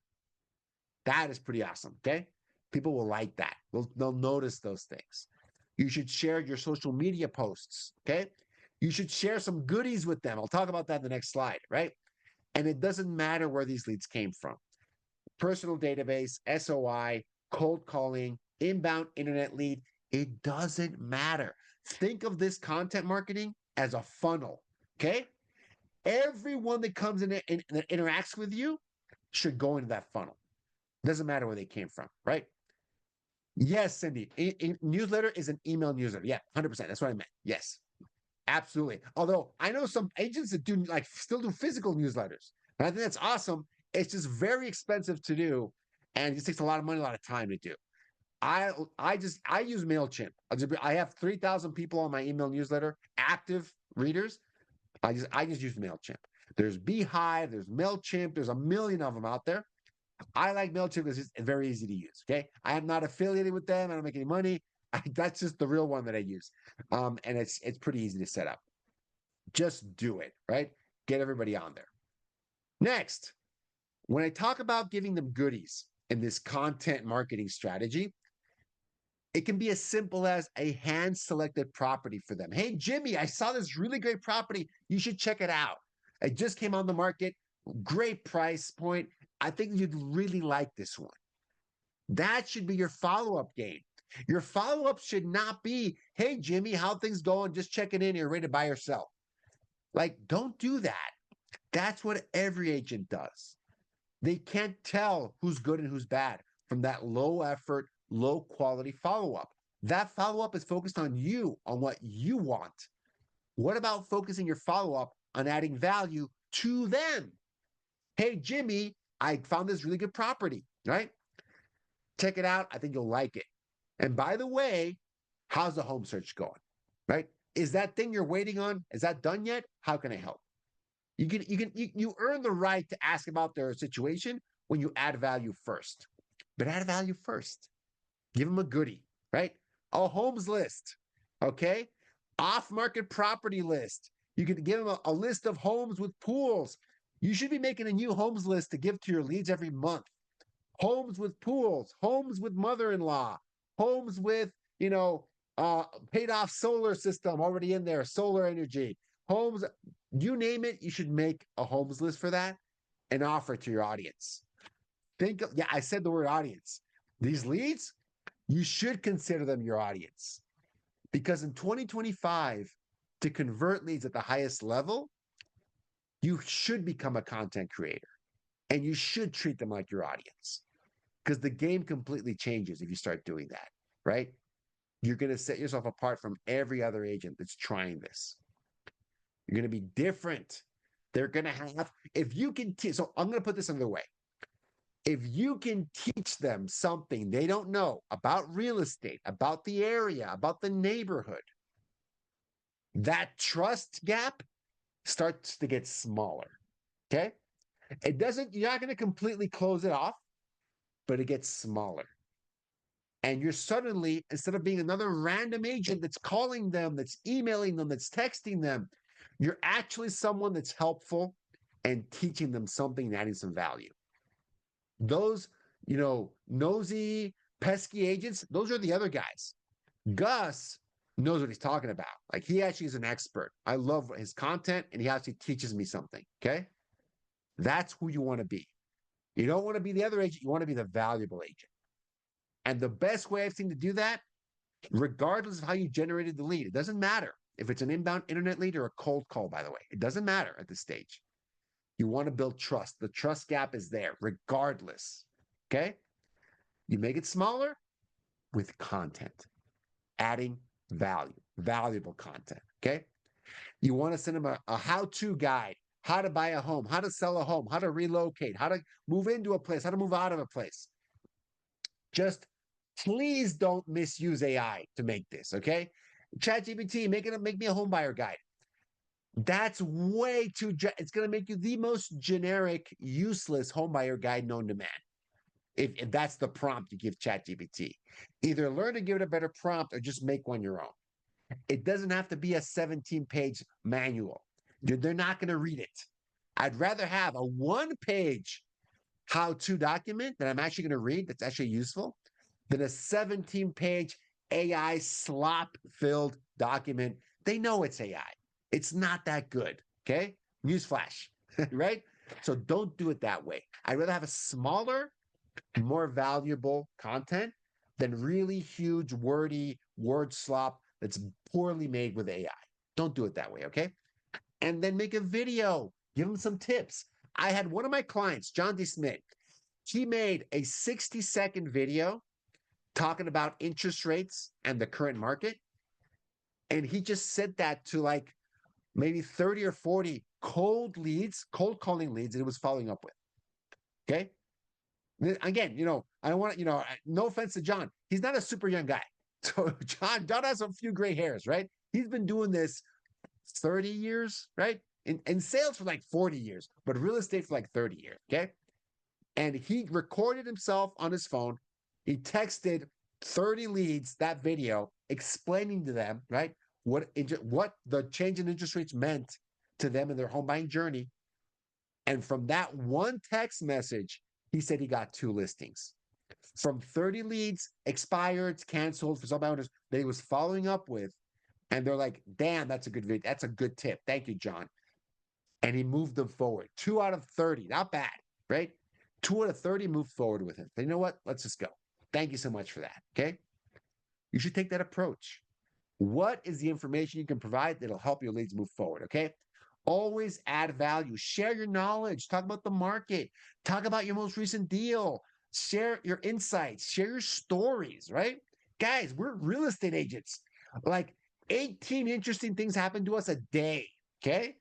That is pretty awesome. Okay. People will like that. They'll notice those things. You should share your social media posts. Okay. You should share some goodies with them. I'll talk about that in the next slide, right? And it doesn't matter where these leads came from. Personal database, SOI, cold calling, inbound internet lead, it doesn't matter. Think of this content marketing as a funnel, okay? Everyone that comes in and that interacts with you should go into that funnel. Doesn't matter where they came from, right? Yes, Cindy. Newsletter is an email newsletter. Yeah, 100%. That's what I meant. Yes, absolutely. Although I know some agents that do still do physical newsletters. And I think that's awesome. It's just very expensive to do, and it just takes a lot of money, a lot of time to do. I use MailChimp. I have 3,000 people on my email newsletter, active readers. I just use MailChimp. There's Beehive, there's MailChimp, there's a million of them out there. I like MailChimp because it's very easy to use. Okay. I am not affiliated with them. I don't make any money. That's just the real one that I use. And it's pretty easy to set up. Just do it, right? Get everybody on there. Next, when I talk about giving them goodies in this content marketing strategy, it can be as simple as a hand-selected property for them. Hey, Jimmy, I saw this really great property. You should check it out. It just came on the market. Great price point. I think you'd really like this one. That should be your follow-up game. Your follow-up should not be, hey, Jimmy, how things going? Just checking in. You're ready to buy or sell. Don't do that. That's what every agent does. They can't tell who's good and who's bad from that low effort, low quality follow up. That follow up is focused on you, on what you want. What about focusing your follow up on adding value to them? Hey, Jimmy, I found this really good property, right? Check it out. I think you'll like it. And by the way, how's the home search going? Right? Is that thing you're waiting on? Is that done yet? How can I help? You earn the right to ask about their situation when you add value first. But add value first. Give them a goodie, right? A homes list, okay? Off-market property list. You can give them a list of homes with pools. You should be making a new homes list to give to your leads every month. Homes with pools, homes with mother-in-law, homes with, paid off solar system already in there, solar energy, homes, you name it, you should make a homes list for that and offer it to your audience. I said the word audience. These leads, you should consider them your audience. Because in 2025, to convert leads at the highest level, you should become a content creator and you should treat them like your audience. Because the game completely changes if you start doing that, right? You're going to set yourself apart from every other agent that's trying this. You're going to be different. They're going to have, if you can teach, so I'm going to put this another way. If you can teach them something they don't know about real estate, about the area, about the neighborhood, that trust gap starts to get smaller. Okay? You're not going to completely close it off, but it gets smaller. And you're suddenly, instead of being another random agent that's calling them, that's emailing them, that's texting them, you're actually someone that's helpful and teaching them something and adding some value. Those, nosy, pesky agents, those are the other guys. Gus knows what he's talking about. He actually is an expert. I love his content and he actually teaches me something. Okay. That's who you want to be. You don't want to be the other agent. You want to be the valuable agent. And the best way I've seen to do that, regardless of how you generated the lead, it doesn't matter if it's an inbound internet lead or a cold call, by the way. It doesn't matter at this stage. You want to build trust. The trust gap is there regardless. Okay. You make it smaller with content, adding value, valuable content. Okay. You want to send them a how-to guide, how to buy a home, how to sell a home, how to relocate, how to move into a place, how to move out of a place. Just please don't misuse AI to make this, okay? ChatGPT, make me a home buyer guide. That's way too, it's going to make you the most generic, useless home buyer guide known to man. If that's the prompt you give ChatGPT. Either learn to give it a better prompt or just make one your own. It doesn't have to be a 17-page manual. They're not going to read it. I'd rather have a one-page how-to document that I'm actually going to read that's actually useful than a 17-page AI slop-filled document. They know it's AI. It's not that good, okay? Newsflash, right? So don't do it that way. I'd rather have a smaller, more valuable content than really huge, wordy word slop that's poorly made with AI. Don't do it that way, okay? And then make a video. Give them some tips. I had one of my clients, John D. Smith. He made a 60-second video talking about interest rates and the current market. And he just said that to like maybe 30 or 40 cold leads, cold calling leads that he was following up with. Okay. Again, I don't want to, no offense to John. He's not a super young guy. So John has a few gray hairs, right? He's been doing this 30 years, right? In sales for like 40 years, but real estate for like 30 years. Okay. And he recorded himself on his phone. He texted 30 leads that video explaining to them, right, what the change in interest rates meant to them in their home buying journey. And from that one text message, he said he got 2 listings. From 30 leads, expired, canceled for some owners that he was following up with. And they're like, damn, that's a good video. That's a good tip. Thank you, John. And he moved them forward. 2 out of 30, not bad, right? 2 out of 30 moved forward with him. You know what? Let's just go. Thank you so much for that. Okay. You should take that approach. What is the information you can provide that'll help your leads move forward? Okay. Always add value. Share your knowledge. Talk about the market. Talk about your most recent deal. Share your insights. Share your stories, right? Guys, we're real estate agents. Like 18 interesting things happen to us a day. Okay.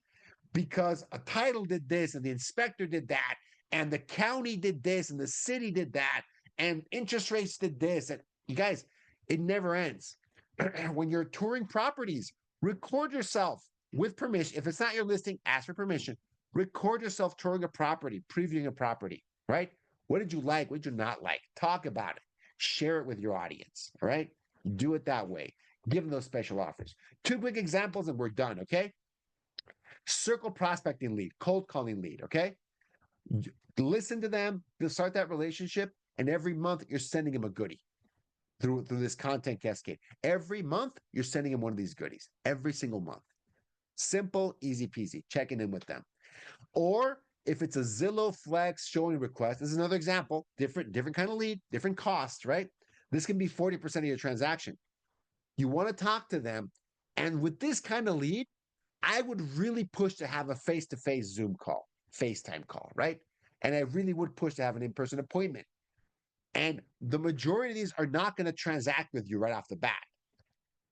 Because a title did this and the inspector did that and the county did this and the city did that and interest rates did this. And you guys, it never ends. When you're touring properties, record yourself with permission. If it's not your listing, ask for permission. Record yourself touring a property, previewing a property, right? What did you like? What did you not like? Talk about it. Share it with your audience, all right? Do it that way. Give them those special offers. 2 quick examples and we're done, okay? Circle prospecting lead, cold calling lead, okay? Listen to them, start that relationship, and every month you're sending them a goodie through this content cascade. Every month you're sending them one of these goodies, every single month. Simple, easy peasy, checking in with them. Or if it's a Zillow Flex showing request, this is another example, different kind of lead, different cost, right? This can be 40% of your transaction. You want to talk to them, and with this kind of lead, I would really push to have a face-to-face Zoom call, FaceTime call, right? And I really would push to have an in-person appointment. And the majority of these are not going to transact with you right off the bat.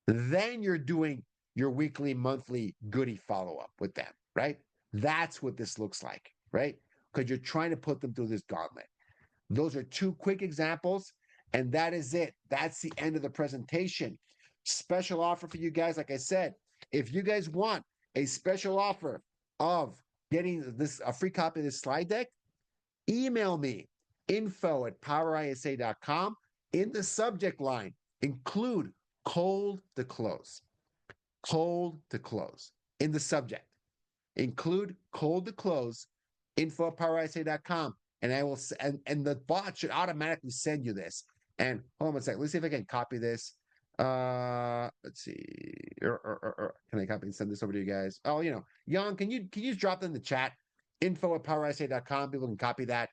Then you're doing your weekly, monthly goodie follow-up with them, right? That's what this looks like, right? Because you're trying to put them through this gauntlet. Those are 2 quick examples, and that is it. That's the end of the presentation. Special offer for you guys. Like I said, if you guys want a special offer of getting a free copy of this slide deck, email me info@powerisa.com. In the subject line, include cold to close. Cold to close. In the subject, include cold to close, info@powerisa.com. And I will, and the bot should automatically send you this. And hold on one second. Let's see if I can copy this. Let's see. Can I copy and send this over to you guys? Oh, Jan, can you just drop it in the chat? info@powerisa.com. People can copy that,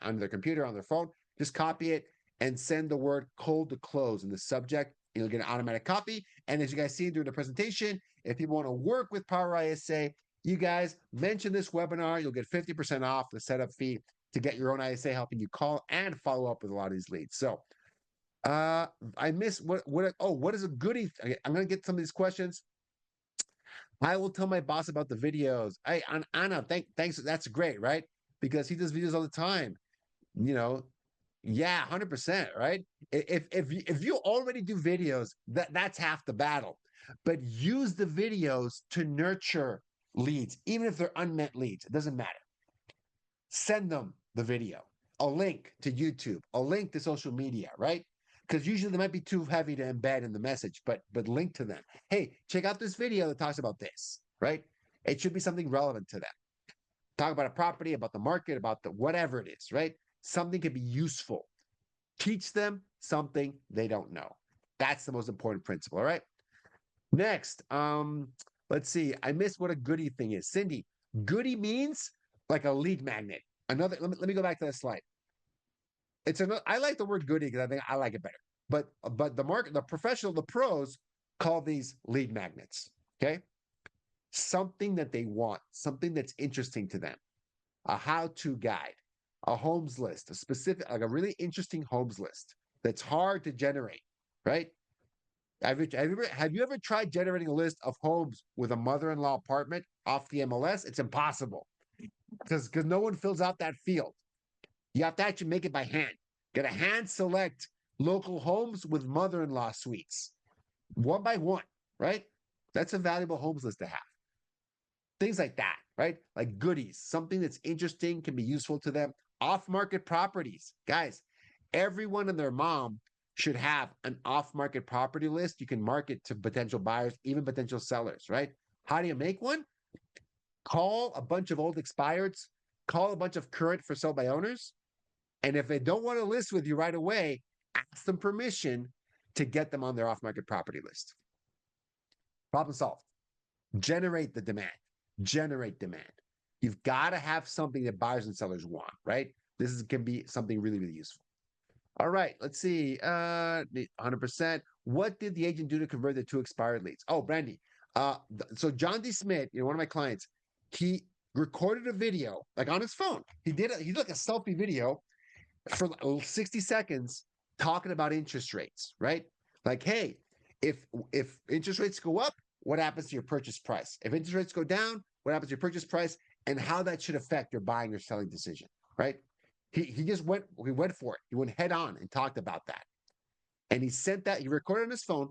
on their computer, on their phone. Just copy it and send the word cold to close in the subject. And you'll get an automatic copy. And as you guys see during the presentation, if people want to work with PowerISA, you guys mention this webinar, you'll get 50% off the setup fee. to get your own ISA, helping you call and follow up with a lot of these leads. So I miss what is a goodie? I'm gonna get some of these questions. I will tell my boss about the videos. Hey, Anna, thanks. That's great, right? Because he does videos all the time. You know, yeah, 100%, right? If you already do videos, that's half the battle. But use the videos to nurture leads, even if they're unmet leads. It doesn't matter. Send them the video, a link to YouTube, a link to social media, right? Because usually they might be too heavy to embed in the message, but link to them. Hey, check out this video that talks about this, right? It should be something relevant to them. Talk about a property, about the market, about the whatever it is, right? Something could be useful. Teach them something they don't know. That's the most important principle. All right. Next, let's see. I missed what a goodie thing is. Cindy, goodie means like a lead magnet. Another. Let me go back to that slide. It's another. I like the word goodie because I think I like it better. But the market, the professional, the pros call these lead magnets. Okay. Something that they want, something that's interesting to them, a how-to guide, a homes list, a specific, like a really interesting homes list that's hard to generate, right? Have you ever tried generating a list of homes with a mother-in-law apartment off the MLS? It's impossible because no one fills out that field. You have to actually make it by hand. Get a hand select local homes with mother-in-law suites, one by one, right? That's a valuable homes list to have. Things like that, right? Like goodies, something that's interesting, can be useful to them. Off-market properties. Guys, everyone and their mom should have an off-market property list you can market to potential buyers, even potential sellers, right? How do you make one? Call a bunch of old expireds, call a bunch of current for sale by owners, and if they don't want to list with you right away, ask them permission to get them on their off-market property list. Problem solved. Generate the demand. Generate demand. You've got to have something that buyers and sellers want, right? Can be something really, really useful. All right, let's see. 100%. What did the agent do to convert the 2 expired leads? Oh, Brandy. So John D. Smith, one of my clients, he recorded a video like on his phone. He did like a selfie video for 60 seconds talking about interest rates, right? Like, hey, if interest rates go up, what happens to your purchase price? If interest rates go down, what happens to your purchase price, and how that should affect your buying or selling decision, right? He just went for it. He went head on and talked about that. And he sent that, he recorded on his phone,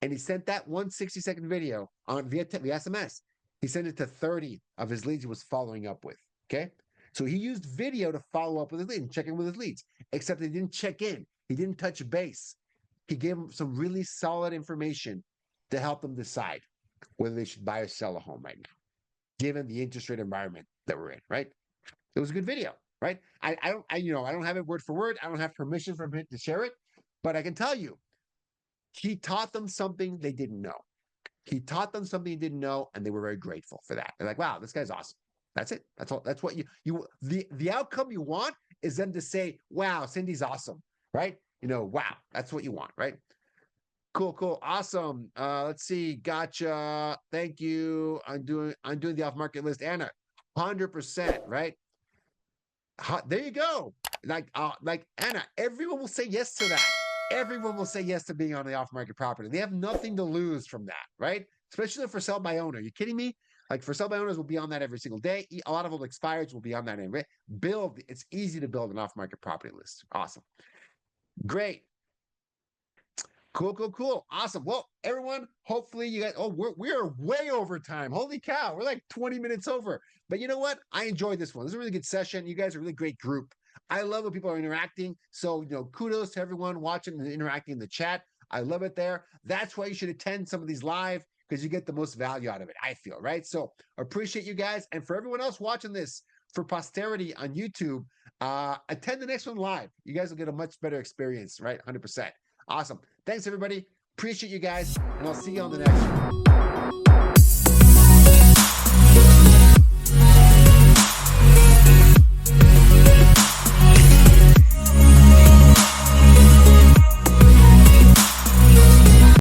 and he sent that 1 60-second video on via SMS. He sent it to 30 of his leads he was following up with. Okay. So he used video to follow up with his leads and check in with his leads, except he didn't check in. He didn't touch base. He gave them some really solid information to help them decide whether they should buy or sell a home right now, given the interest rate environment that we're in, right? It was a good video, right? I don't have it word for word. I don't have permission from him to share it, but I can tell you, he taught them something they didn't know. He taught them something he didn't know, and they were very grateful for that. They're like, wow, this guy's awesome. That's it. That's all. That's what the outcome you want is them to say, wow, Cindy's awesome, right? Wow, that's what you want, right? Cool. Awesome. Let's see. Gotcha. Thank you. I'm doing the off-market list. Anna, 100%, right? There you go. Like Anna, everyone will say yes to that. Everyone will say yes to being on the off-market property. They have nothing to lose from that, right? Especially for sell by owner. You kidding me? Like for sell by owners will be on that every single day. A lot of old expireds will be on that every build. It's easy to build an off-market property list. Awesome. Great. Cool. Awesome. Well, everyone, hopefully you guys, we're way over time. Holy cow. We're like 20 minutes over. But you know what? I enjoyed this one. This is a really good session. You guys are a really great group. I love when people are interacting. So, kudos to everyone watching and interacting in the chat. I love it there. That's why you should attend some of these live, because you get the most value out of it, I feel, right? So appreciate you guys. And for everyone else watching this for posterity on YouTube, attend the next one live. You guys will get a much better experience, right? 100%. Awesome. Thanks, everybody. Appreciate you guys, and I'll see you on the next one.